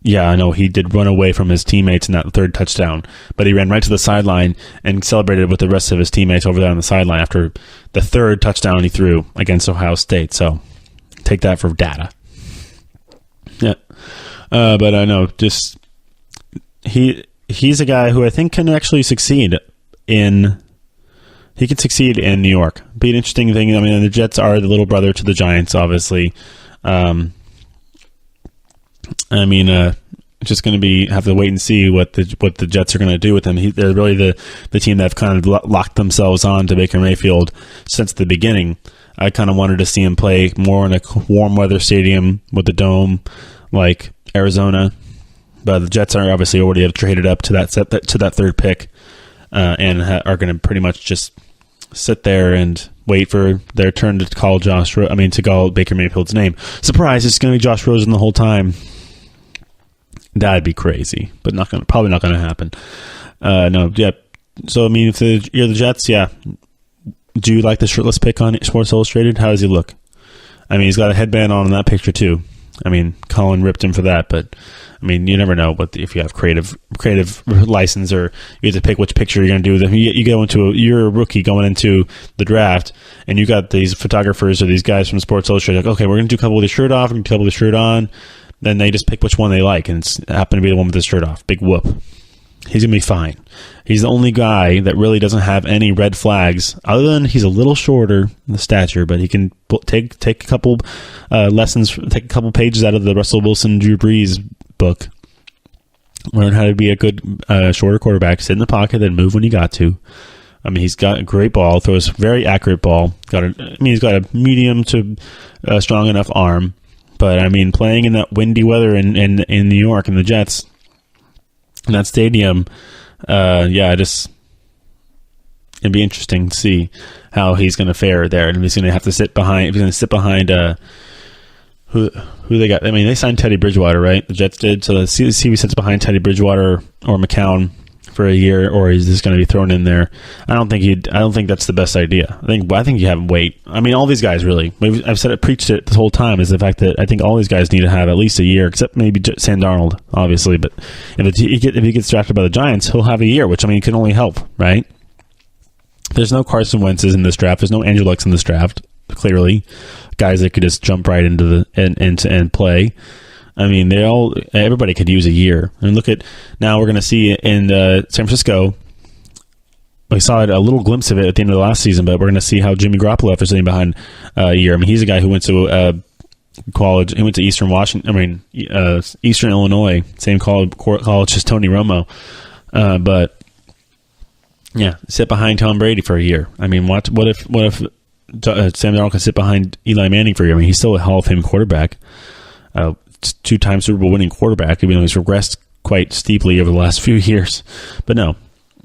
know he did run away from his teammates in that third touchdown, but he ran right to the sideline and celebrated with the rest of his teammates over there on the sideline after the third touchdown he threw against Ohio State. So take that for data. Yeah. But I know, just he's a guy who I think can actually succeed in New York. Be an interesting thing. I mean, the Jets are the little brother to the Giants, obviously. Just going to have to wait and see what the Jets are going to do with him. They're really the team that have kind of locked themselves on to Baker Mayfield since the beginning. I kind of wanted to see him play more in a warm weather stadium with a dome, like Arizona, but the Jets are obviously already have traded up to that third pick, and are going to pretty much just sit there and wait for their turn to call to call Baker Mayfield's name. Surprise! It's going to be Josh Rosen the whole time. That'd be crazy, but probably not going to happen. No, yeah. So I mean, if you're the Jets, yeah. Do you like the shirtless pic on Sports Illustrated? How does he look? I mean, he's got a headband on in that picture too. I mean, Colin ripped him for that, but I mean, you never know if you have creative license, or you have to pick which picture you're going to do. You're a rookie going into the draft, and you got these photographers or these guys from Sports Illustrated like, okay, we're going to do a couple with his shirt off, and a couple with his shirt on. Then they just pick which one they like, and it's happened to be the one with his shirt off. Big whoop. He's going to be fine. He's the only guy that really doesn't have any red flags, other than he's a little shorter in the stature, but he can take a couple lessons, take a couple pages out of the Russell Wilson, Drew Brees book, learn how to be a good shorter quarterback, sit in the pocket, then move when you got to. I mean, he's got a great ball, throws a very accurate ball. He's got a medium to strong enough arm, but I mean, playing in that windy weather in New York and the Jets, in that stadium, it'd be interesting to see how he's going to fare there, and he's going to have to sit behind. He's going to sit behind who they got. I mean, they signed Teddy Bridgewater, right? The Jets did. So let's see if he sits behind Teddy Bridgewater or McCown for a year, or he's just going to be thrown in there. I don't think that's the best idea. I think you have him wait. I mean, all these guys really. I've preached it this whole time, is the fact that I think all these guys need to have at least a year, except maybe Sam Darnold, obviously. But if he gets drafted by the Giants, he'll have a year, which I mean can only help, right? There's no Carson Wentz's in this draft. There's no Andrew Lucks in this draft. Clearly, guys that could just jump right into and play. I mean, everybody could use a year. And look at, now we're going to see in San Francisco, we saw a little glimpse of it at the end of the last season, but we're going to see how Jimmy Garoppolo, after sitting behind a year. I mean, he's a guy who went to college. He went to Eastern Illinois, same college as Tony Romo. But yeah, sit behind Tom Brady for a year. I mean, what if Sam Darnold can sit behind Eli Manning for a year? I mean, he's still a Hall of Fame quarterback. 2-time Super Bowl winning quarterback, even though he's regressed quite steeply over the last few years. But no,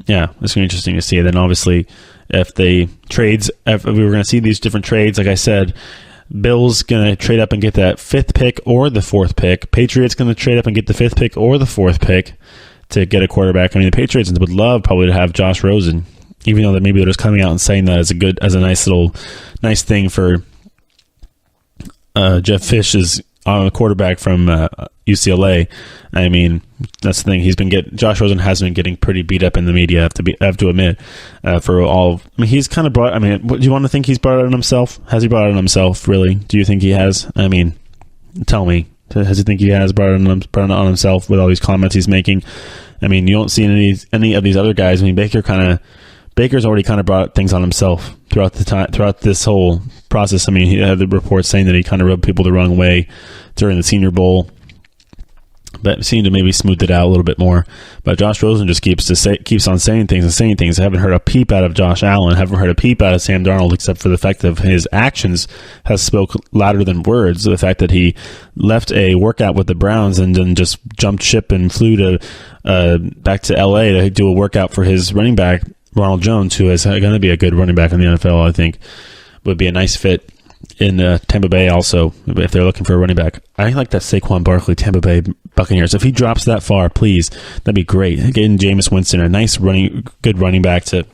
yeah, it's going to be interesting to see. And then obviously, if we were going to see these different trades, like I said, Bill's going to trade up and get that 5th pick or the 4th pick. Patriots going to trade up and get the 5th pick or the 4th pick to get a quarterback. I mean, the Patriots would love probably to have Josh Rosen, even though maybe they're just coming out and saying that as a nice thing for Jeff Fish's quarterback from UCLA. I mean, that's the thing. Josh Rosen has been getting pretty beat up in the media. I have to admit, he's kind of brought. I mean, do you want to think he's brought it on himself? Has he brought it on himself? Really? Do you think he has? I mean, tell me. Does he think he has brought it on himself with all these comments he's making? I mean, you don't see any of these other guys. I mean, Baker's already kind of brought things on himself throughout this whole process. I mean, he had the reports saying that he kind of rubbed people the wrong way during the Senior Bowl. but seemed to maybe smooth it out a little bit more. But Josh Rosen just keeps on saying things. I haven't heard a peep out of Josh Allen. Haven't heard a peep out of Sam Darnold, except for the fact that his actions has spoke louder than words. The fact that he left a workout with the Browns and then just jumped ship and flew to back to L.A. to do a workout for his running back, Ronald Jones, who is going to be a good running back in the NFL. I think would be a nice fit in Tampa Bay also, if they're looking for a running back. I like that Saquon Barkley, Tampa Bay Buccaneers. If he drops that far, please, that'd be great. Getting Jameis Winston, a nice good running back to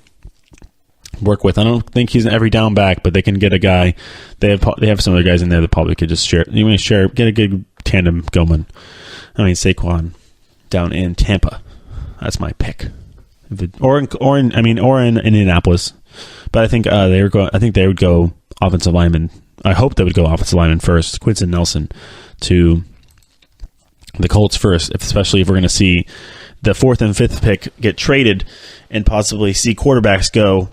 work with. I don't think he's an every down back, but they can get a guy. They have some other guys in there that probably could just share. You want to get a good tandem going. I mean, Saquon down in Tampa. That's my pick. Or in Indianapolis. But I think they would go offensive lineman. I hope they would go offensive lineman first. Quinton Nelson to the Colts first, especially if we're going to see the 4th and 5th pick get traded and possibly see quarterbacks go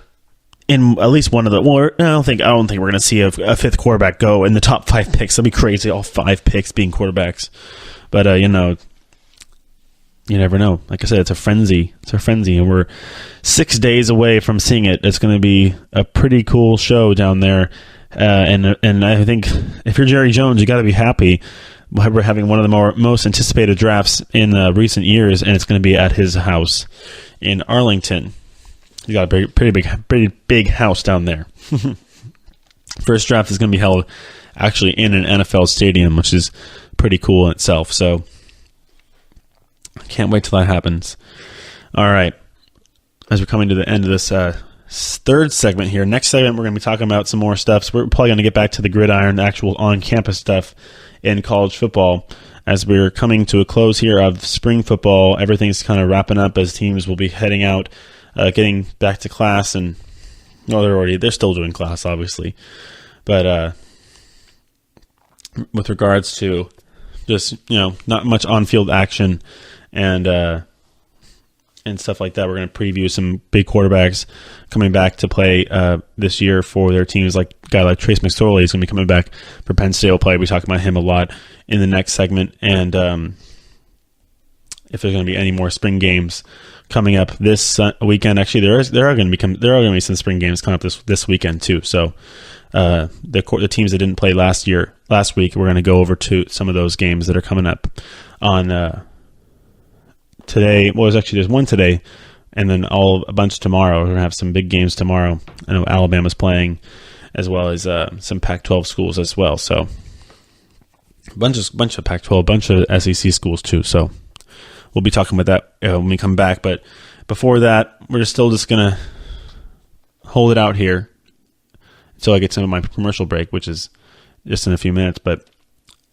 in at least one of the. Well, I don't think we're going to see a 5th quarterback go in the top 5 picks. That'd be crazy. All 5 picks being quarterbacks. But you never know. Like I said, it's a frenzy. And we're 6 days away from seeing it. It's going to be a pretty cool show down there. And I think if you're Jerry Jones, you got to be happy. We're having one of the most anticipated drafts in recent years, and it's going to be at his house in Arlington. He's got a pretty big house down there. First draft is going to be held actually in an NFL stadium, which is pretty cool in itself. So I can't wait till that happens. All right. As we're coming to the end of this third segment here, next segment we're going to be talking about some more stuff. So we're probably going to get back to the gridiron, the actual on-campus stuff in college football. As we're coming to a close here of spring football, everything's kind of wrapping up as teams will be heading out, getting back to class. And they're still doing class, obviously. But with regards to just, not much on-field action and stuff like that, we're going to preview some big quarterbacks coming back to play this year for their teams. Like a guy like Trace McSorley is going to be coming back for Penn State. We'll probably be talking about him a lot in the next segment. And if there's going to be any more spring games coming up this weekend, actually there are going to be some spring games coming up this weekend too. So the teams that didn't play last week, we're going to go over to some of those games that are coming up on today. Well, there's one today, and then a bunch tomorrow. We're going to have some big games tomorrow. I know Alabama's playing, as well as some Pac-12 schools as well. So a bunch of Pac-12, bunch of SEC schools too. So we'll be talking about that when we come back. But before that, we're still just going to hold it out here until I get some of my commercial break, which is just in a few minutes. But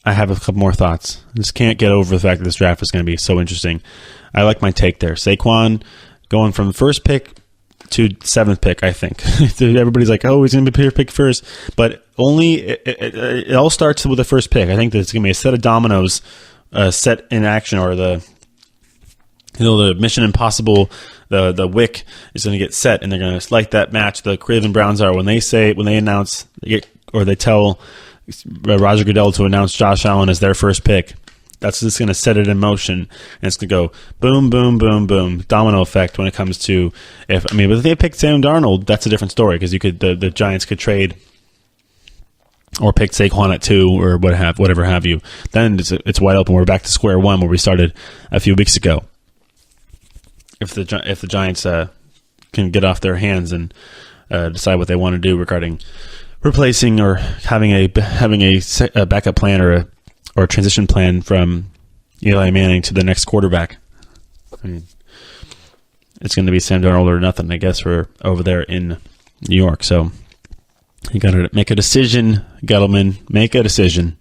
I have a couple more thoughts. I just can't get over the fact that this draft is going to be so interesting. I like my take there. Saquon going from first pick to 7th pick, I think. Everybody's like, oh, he's going to be pick first. But only it all starts with the first pick. I think there's going to be a set of dominoes set in action, or the Mission Impossible, the wick is going to get set, and they're going to like that match. The Cleveland Browns are when they announce or they tell Roger Goodell to announce Josh Allen as their first pick. That's just going to set it in motion, and it's going to go boom, boom, boom, boom, domino effect when it comes to but if they picked Sam Darnold, that's a different story, because the Giants could trade or pick Saquon at 2 or whatever have you. Then it's wide open. We're back to square one where we started a few weeks ago. If the Giants can get off their hands and decide what they want to do regarding replacing or having a backup plan or a transition plan from Eli Manning to the next quarterback. I mean, it's going to be Sam Darnold or nothing, I guess, for over there in New York. So you got to make a decision, Gettleman. Make a decision.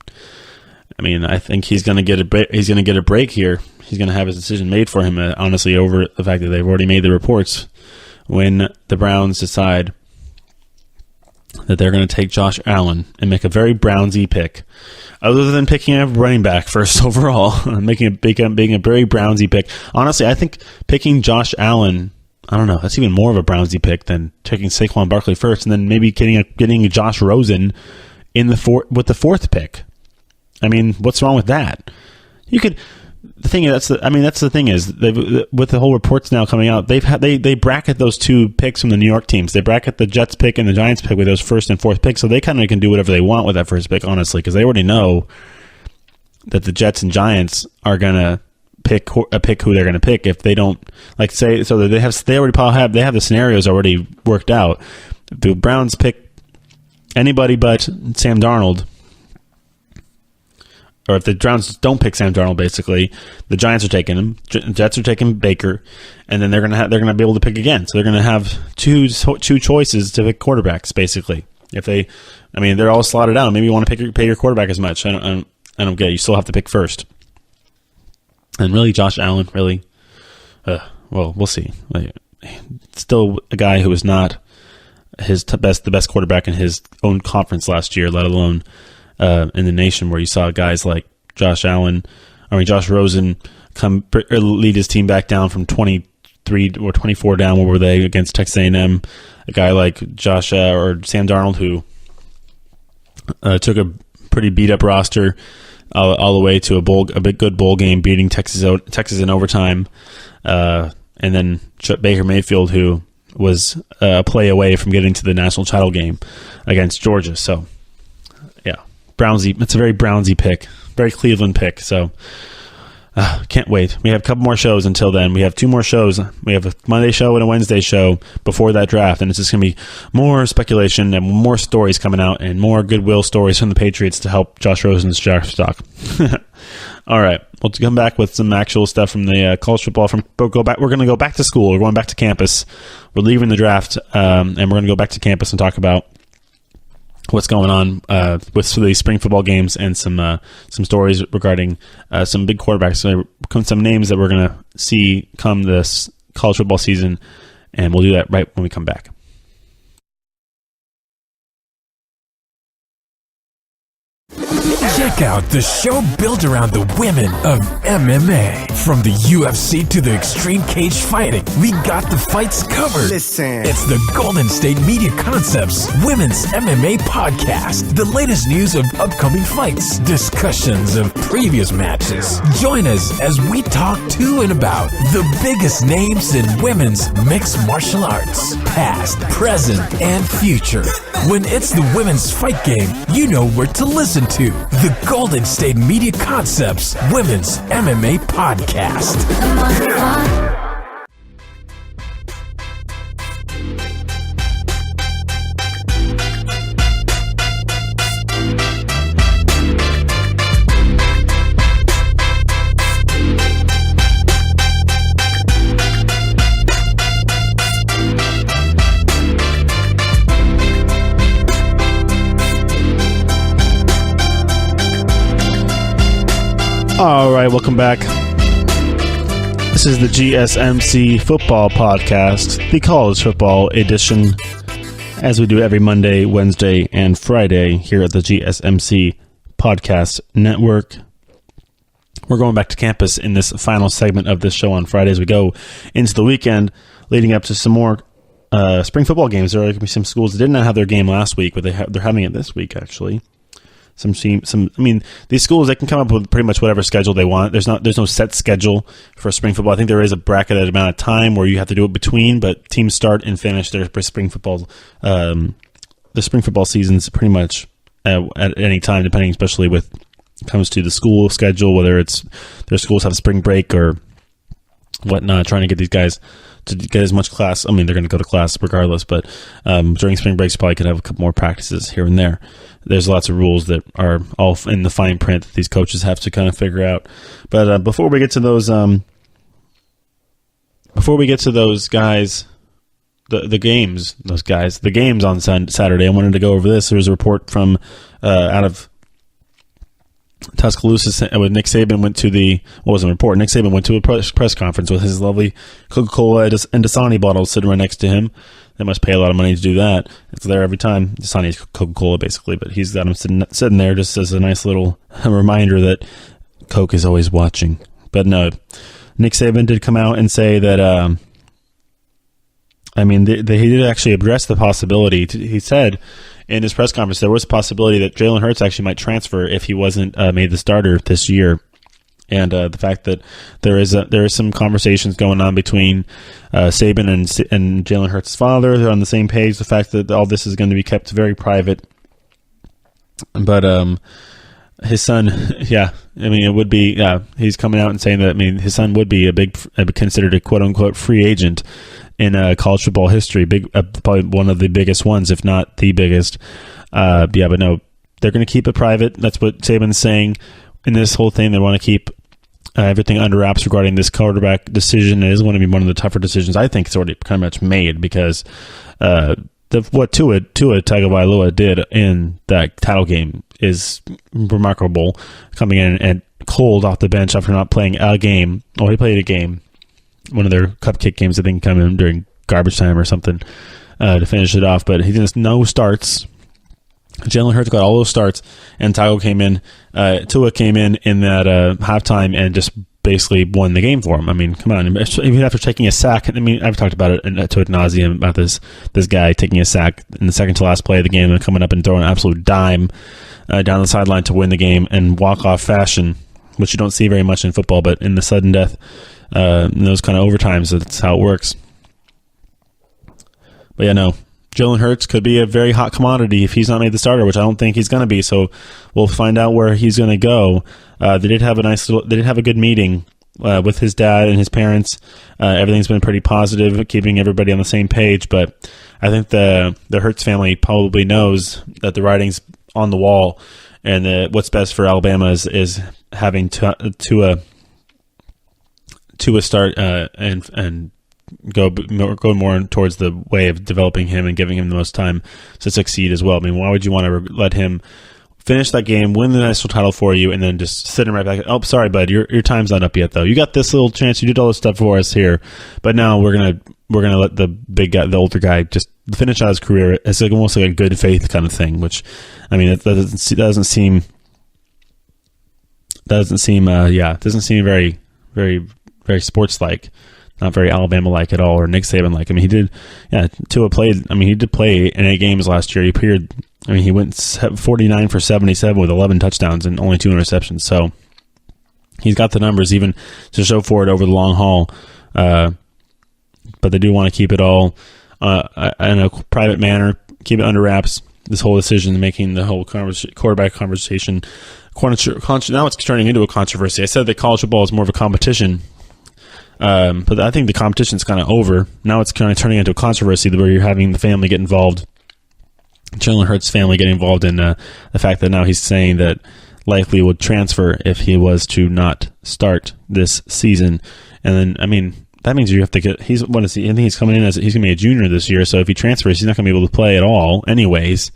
I mean, I think he's going to get a break. He's going to get a break here. He's going to have his decision made for him. Honestly, over the fact that they've already made the reports when the Browns decide that they're going to take Josh Allen and make a very Brownsy pick, other than picking a running back first overall, making a very Brownsy pick. Honestly, I think picking Josh Allen, I don't know, that's even more of a Brownsy pick than taking Saquon Barkley first, and then maybe getting Josh Rosen with the 4th pick. I mean, what's wrong with that? You could the thing is, that's the thing is, with the whole reports now coming out, they bracket those two picks from the New York teams. They bracket the Jets pick and the Giants pick with those first and fourth picks, so they kind of can do whatever they want with that first pick, honestly, because they already know that the Jets and Giants are gonna pick who they're gonna pick if they don't say. So they have the scenarios already worked out. If the Browns pick anybody but Sam Darnold, or if the Browns don't pick Sam Darnold, basically, the Giants are taking him, Jets are taking Baker, and then they're gonna be able to pick again. So they're gonna have two choices to pick quarterbacks, basically. They're all slotted out. Maybe you want to pay your quarterback as much. I don't get it. You still have to pick first. And really, Josh Allen, really, we'll see. Still a guy who was not the best quarterback in his own conference last year, let alone in the nation, where you saw guys like Josh Rosen lead his team back down from 23 or 24 down. What were they against Texas A&M? A guy like Josh or Sam Darnold, who took a pretty beat up roster all the way to a big good bowl game, beating Texas in overtime, and then Baker Mayfield, who was a play away from getting to the national title game against Georgia. So, yeah, it's a very Brownsy pick, very Cleveland pick. So, can't wait. We have a couple more shows until then. We have 2 more shows. We have a Monday show and a Wednesday show before that draft, and it's just going to be more speculation and more stories coming out and more goodwill stories from the Patriots to help Josh Rosen's draft stock. All right, we'll come back with some actual stuff from the college football. We're going to go back to school. We're going back to campus. We're leaving the draft, and we're going to go back to campus and talk about what's going on with the spring football games and some stories regarding some big quarterbacks, some names that we're going to see come this college football season, and we'll do that right when we come back. Check out the show built around the women of MMA. From the UFC to the extreme cage fighting, we got the fights covered. Listen. It's the Golden State Media Concepts Women's MMA Podcast. The latest news of upcoming fights, discussions of previous matches. Join us as we talk to and about the biggest names in women's mixed martial arts, past, present, and future. When it's the women's fight game, you know where to listen to. The Golden State Media Concepts Women's MMA Podcast. All right, welcome back. This is the GSMC Football Podcast, the college football edition, as we do every Monday, Wednesday, and Friday here at the GSMC Podcast Network. We're going back to campus in this final segment of this show on Friday as we go into the weekend, leading up to some more spring football games. There are going to be some schools that did not have their game last week, but they're having it this week, actually. These schools, they can come up with pretty much whatever schedule they want. There's no set schedule for spring football. I think there is a bracketed amount of time where you have to do it between, but teams start and finish their spring football. The spring football season's pretty much at any time, depending, especially with comes to the school schedule, whether it's their schools have spring break or whatnot, trying to get these guys to get as much class. They're going to go to class regardless, but during spring breaks, you probably could have a couple more practices here and there. There's lots of rules that are all in the fine print that these coaches have to kind of figure out. But before we get to those guys, the games on Saturday, I wanted to go over this. There was a report from out of Tuscaloosa when Nick Saban went to Nick Saban went to a press conference with his lovely Coca-Cola and Dasani bottles sitting right next to him. They must pay a lot of money to do that. It's there every time. Dasani's Coca-Cola, basically, but he's got him sitting there just as a nice little reminder that Coke is always watching. But no, Nick Saban did come out and say that, he did actually address the possibility. He said in his press conference there was a possibility that Jalen Hurts actually might transfer if he wasn't made the starter this year And the fact that there is some conversations going on between Saban and Jalen Hurts' father. They're on the same page. The fact that all this is going to be kept very private. But his son, it would be, he's coming out and saying that, his son would be considered a quote-unquote free agent in college football history. Probably one of the biggest ones, if not the biggest. But no, they're going to keep it private. That's what Saban's saying in this whole thing. They want to keep everything under wraps regarding this quarterback decision. It is going to be one of the tougher decisions. I think it's already kind of much made because what Tua Tagovailoa did in that title game is remarkable. Coming in and cold off the bench after not playing a game. He played a game, one of their cupcake games. I think come in during garbage time or something to finish it off. But he did no starts. Jalen Hurts got all those starts, and Tua came in that halftime and just basically won the game for him. Come on. Even after taking a sack, I've talked about it to ad nauseum about this guy taking a sack in the second to last play of the game and coming up and throwing an absolute dime down the sideline to win the game in walk-off fashion, which you don't see very much in football, but in the sudden death, in those kind of overtimes, that's how it works. But yeah, no. Jalen Hurts could be a very hot commodity if he's not made the starter, which I don't think he's going to be. So we'll find out where he's going to go. They did have a good meeting with his dad and his parents. Everything's been pretty positive, keeping everybody on the same page. But I think the Hurts family probably knows that the writing's on the wall, and what's best for Alabama is having Tua start and go more towards the way of developing him and giving him the most time to succeed as well. Why would you want to let him finish that game, win the national title for you, and then just sit him right back? Oh, sorry, bud, your time's not up yet, though. You got this little chance. You did all this stuff for us here, but now we're gonna let the big guy, the older guy, just finish out his career. It's almost like a good faith kind of thing. Which, it doesn't seem very, very, very sports-like. Not very Alabama-like at all, or Nick Saban-like. Tua played. He did play in 8 games last year. He appeared. He went 49 for 77 with 11 touchdowns and only 2 interceptions. So he's got the numbers even to show for it over the long haul. But they do want to keep it all in a private manner, keep it under wraps. This whole decision, making the whole quarterback conversation. Now it's turning into a controversy. I said that college football is more of a competition. But I think the competition's kind of over. Now it's kind of turning into a controversy where you're having the family get involved. Jalen Hurts' family getting involved in the fact that now he's saying that likely would transfer if he was to not start this season. And then, that means you have to get. What is he? I think he's coming in he's going to be a junior this year. So if he transfers, he's not going to be able to play at all, anyways.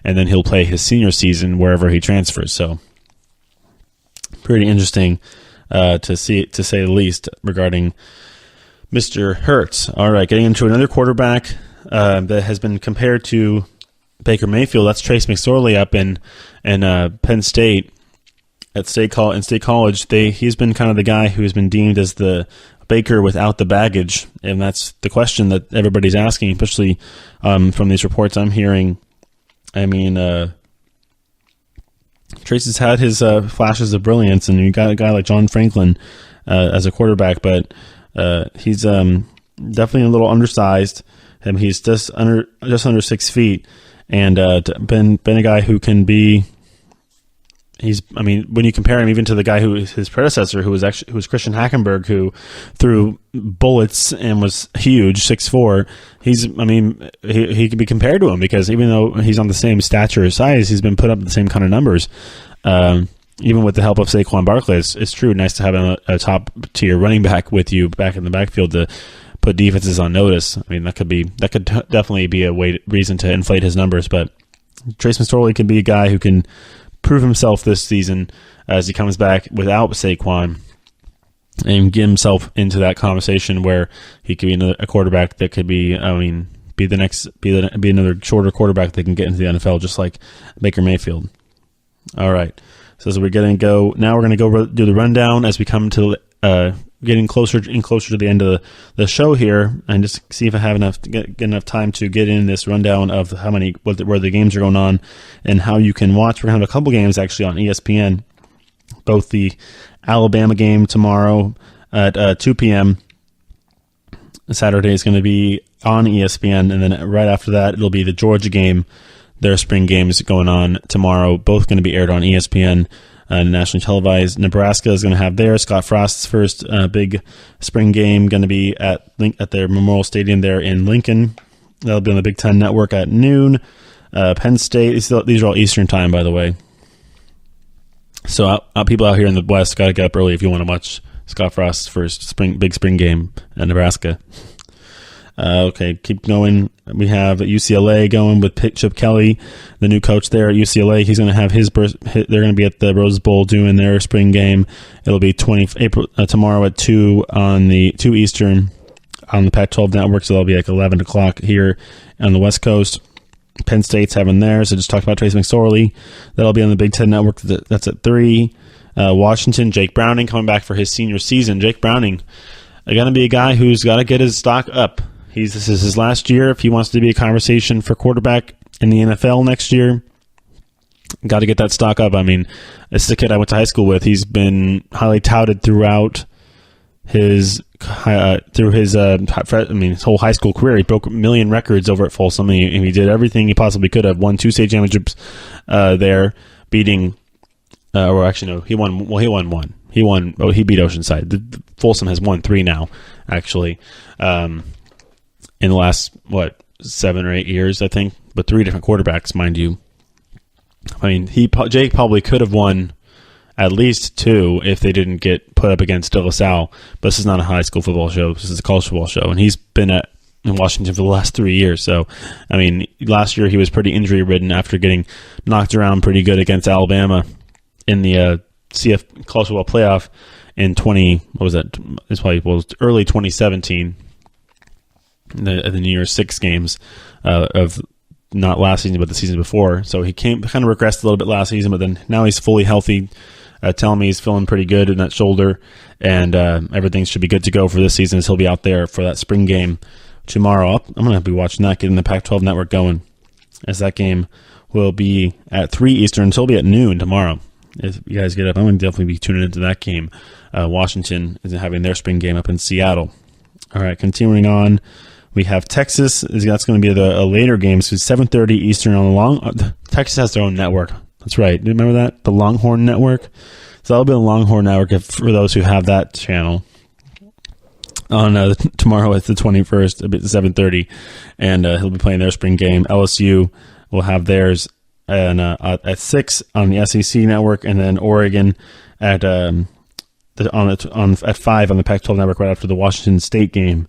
And then he'll play his senior season wherever he transfers. So pretty interesting. To say the least, regarding Mr. Hurts. All right, getting into another quarterback that has been compared to Baker Mayfield. That's Trace McSorley up in Penn State at State College. He's been kind of the guy who has been deemed as the Baker without the baggage, and that's the question that everybody's asking, especially from these reports I'm hearing. Trace has had his flashes of brilliance, and you got a guy like John Franklin as a quarterback, but he's definitely a little undersized. He's just under 6 feet, and been a guy who can be. When you compare him even to the guy who his predecessor, who was Christian Hackenberg, who threw bullets and was huge, 6'4". He could be compared to him because even though he's on the same stature or size, he's been put up the same kind of numbers. Even with the help of Saquon Barkley, it's true. Nice to have a top tier running back with you back in the backfield to put defenses on notice. That could definitely be a reason to inflate his numbers. But Trace McSorley can be a guy who can prove himself this season as he comes back without Saquon and get himself into that conversation where he could be a quarterback that could be another shorter quarterback that can get into the NFL just like Baker Mayfield. All right. So as we're going to go now, we're going to go do the rundown as we come to getting closer to the end of the show here, and just see if I have get enough time to get in this rundown of where the games are going on and how you can watch. We're going to have a couple games actually on ESPN both the Alabama game tomorrow at 2 p.m. Saturday is going to be on ESPN, and then right after that, it'll be the Georgia game. Their spring games going on tomorrow, both going to be aired on ESPN, nationally televised. Nebraska is going to have their Scott Frost's first big spring game, going to be at their Memorial Stadium there in Lincoln. That'll be on the Big Ten Network at noon. Penn State, these are all Eastern time, by the way. So people out here in the West got to get up early if you want to watch Scott Frost's first big spring game at Nebraska. Okay, keep going. We have UCLA going with Chip Kelly, the new coach there at UCLA. He's going to have they're going to be at the Rose Bowl doing their spring game. It'll be April tomorrow at 2 Eastern on the Pac-12 network, so that'll be like 11 o'clock here on the West Coast. Penn State's having theirs. I just talked about Trace McSorley. That'll be on the Big Ten Network. That's at 3. Washington, Jake Browning coming back for his senior season. Jake Browning going to be a guy who's got to get his stock up. This is his last year. If he wants to be a conversation for quarterback in the NFL next year, got to get that stock up. I mean, this is a kid I went to high school with. He's been highly touted throughout his his whole high school career. He broke 1 million records over at Folsom, and he did everything he possibly could have. Won 2 state championships there, beating. Or actually, no, he won. Well, he won one. He beat Oceanside. Folsom has won 3 now, actually. In the last 7 or 8 years, I think, but 3 different quarterbacks, mind you. I mean, Jake probably could have won at least 2 if they didn't get put up against De La Salle. But this is not a high school football show. This is a college football show, and he's been in Washington for the last 3 years. So, I mean, last year he was pretty injury ridden after getting knocked around pretty good against Alabama in the CF college football playoff in early 2017. The New Year's 6 games of not last season but the season before. So he kind of regressed a little bit last season, but then now he's fully healthy. Telling me he's feeling pretty good in that shoulder, and everything should be good to go for this season as he'll be out there for that spring game tomorrow. I'm going to be watching that, getting the Pac-12 network going, as that game will be at 3 Eastern, so it'll be at noon tomorrow. If you guys get up, I'm going to definitely be tuning into that game. Washington is having their spring game up in Seattle. All right, continuing on. We have Texas. That's going to be a later game. So it's 7:30 Eastern on the Texas has their own network. That's right. Do you remember that? The Longhorn Network. So that'll be the Longhorn Network for those who have that channel. On tomorrow at the 21st, at 7:30, and he'll be playing their spring game. LSU will have theirs at 6 on the SEC network, and then Oregon at 5 on the Pac-12 network right after the Washington State game.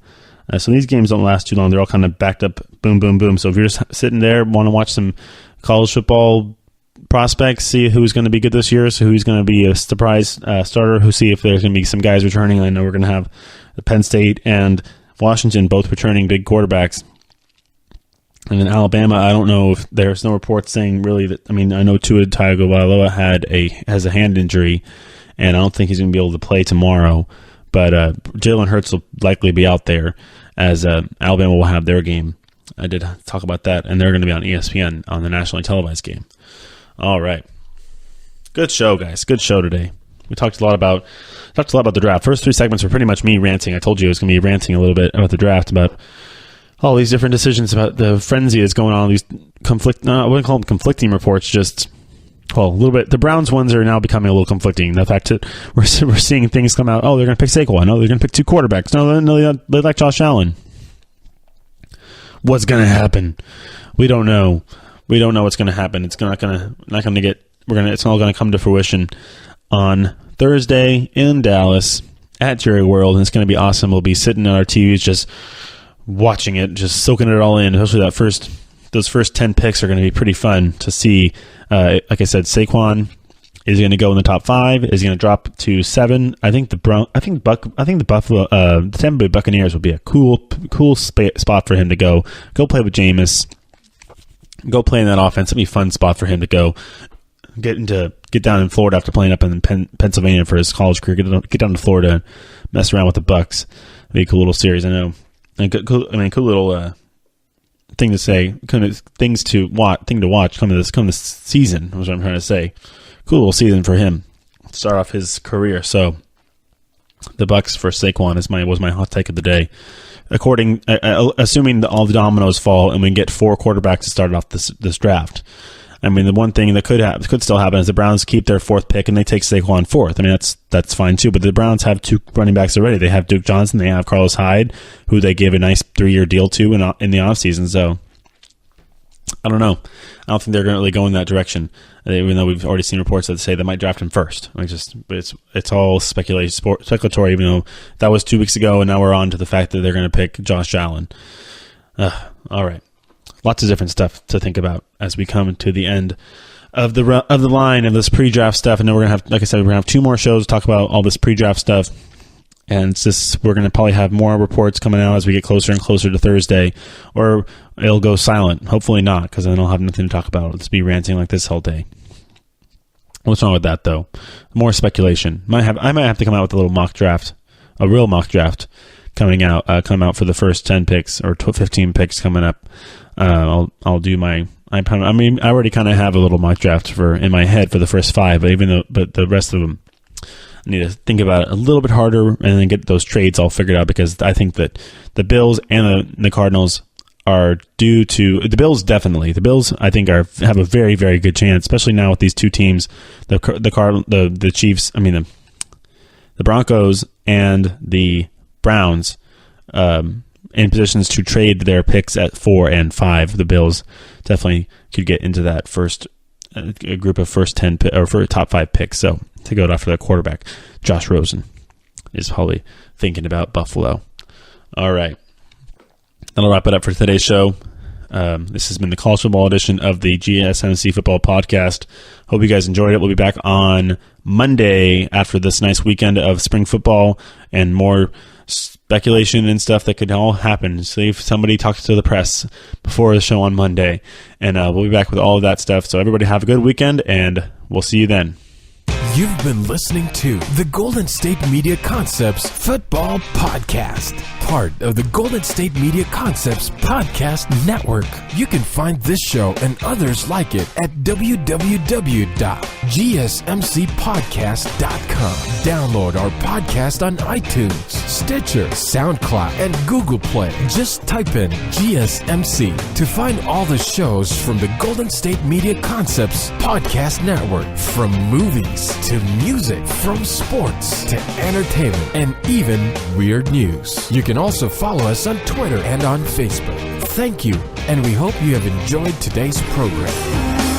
So these games don't last too long. They're all kind of backed up, boom, boom, boom. So if you're just sitting there, want to watch some college football prospects, see who's going to be good this year, so who's going to be a surprise starter, see if there's going to be some guys returning. I know we're going to have Penn State and Washington both returning big quarterbacks. And then Alabama, I don't know if there's no reports saying really that. I mean, I know Tua Tagovailoa has a hand injury, and I don't think he's going to be able to play tomorrow. But Jalen Hurts will likely be out there, as Alabama will have their game. I did talk about that, and they're going to be on ESPN on the nationally televised game. All right, good show, guys. Good show today. We talked a lot about the draft. First 3 segments were pretty much me ranting. I told you I was going to be ranting a little bit about the draft, about all these different decisions, about the frenzy that's going on. These I wouldn't call them conflicting reports, just. Well, a little bit. The Browns ones are now becoming a little conflicting. The fact that we're seeing things come out. Oh, they're going to pick Saquon. No, they're going to pick 2 quarterbacks. No, they like Josh Allen. What's going to happen? We don't know. We don't know what's going to happen. It's not going to get. It's all going to come to fruition on Thursday in Dallas at Jerry World, and it's going to be awesome. We'll be sitting on our TVs, just watching it, just soaking it all in. Especially those first 10 picks are going to be pretty fun to see. Like I said, Saquon is going to go in the top 5. Is going to drop to 7. I think the Tampa Bay Buccaneers would be a cool spot for him to go. Go play with Jameis. Go play in that offense. It'd be a fun spot for him to go. Get down in Florida after playing up in Pennsylvania for his college career. Get down to Florida and mess around with the Bucs. It'd be a cool little series. I know. Cool little. Thing to say, kind of thing to watch come this season. Was what I'm trying to say. Cool little season for him. start off his career. So the Bucs for Saquon was my hot take of the day. Assuming that all the dominoes fall and we get 4 quarterbacks to start off this draft. I mean, the one thing that could still happen is the Browns keep their 4th pick and they take Saquon 4th. I mean, that's fine too. But the Browns have 2 running backs already. They have Duke Johnson. They have Carlos Hyde, who they gave a nice 3-year deal to in the offseason. So I don't know. I don't think they're going to really go in that direction, even though we've already seen reports that say they might draft him first. It's all speculatory, even though that was 2 weeks ago, and now we're on to the fact that they're going to pick Josh Allen. All right. Lots of different stuff to think about as we come to the end of the line of this pre-draft stuff. And then we're going to have, like I said, we're going to have 2 more shows to talk about all this pre-draft stuff. And we're going to probably have more reports coming out as we get closer and closer to Thursday, or it'll go silent. Hopefully not, because then I'll have nothing to talk about. I'll just be ranting like this all day. What's wrong with that, though? More speculation. I might have to come out with a little mock draft, a real mock draft coming out for the first 10 picks or 15 picks coming up. I'll do my. I already kind of have a little mock draft in my head for the first 5, but the rest of them, I need to think about it a little bit harder and then get those trades all figured out, because I think that the Bills and the Cardinals are due to the Bills. Definitely, the Bills I think have a very, very good chance, especially now with these 2 teams, the Chiefs. I mean the Broncos and the Browns in positions to trade their picks at 4 and 5. The Bills definitely could get into that first group of first 10 or for top 5 picks. So to go after that quarterback, Josh Rosen is probably thinking about Buffalo. All right, that'll wrap it up for today's show. This has been the college football edition of the GSMC Football Podcast. Hope you guys enjoyed it. We'll be back on Monday after this nice weekend of spring football and more speculation and stuff that could all happen. See if somebody talks to the press before the show on Monday. And we'll be back with all of that stuff. So everybody have a good weekend, and we'll see you then. You've been listening to the Golden State Media Concepts Football Podcast, part of the Golden State Media Concepts Podcast Network. You can find this show and others like it at www.gsmcpodcast.com. Download our podcast on iTunes, Stitcher, SoundCloud, and Google Play. Just type in GSMC to find all the shows from the Golden State Media Concepts Podcast Network, from movies to music, from sports to entertainment, and even weird news. You can also follow us on Twitter and on Facebook. Thank you, and we hope you have enjoyed today's program.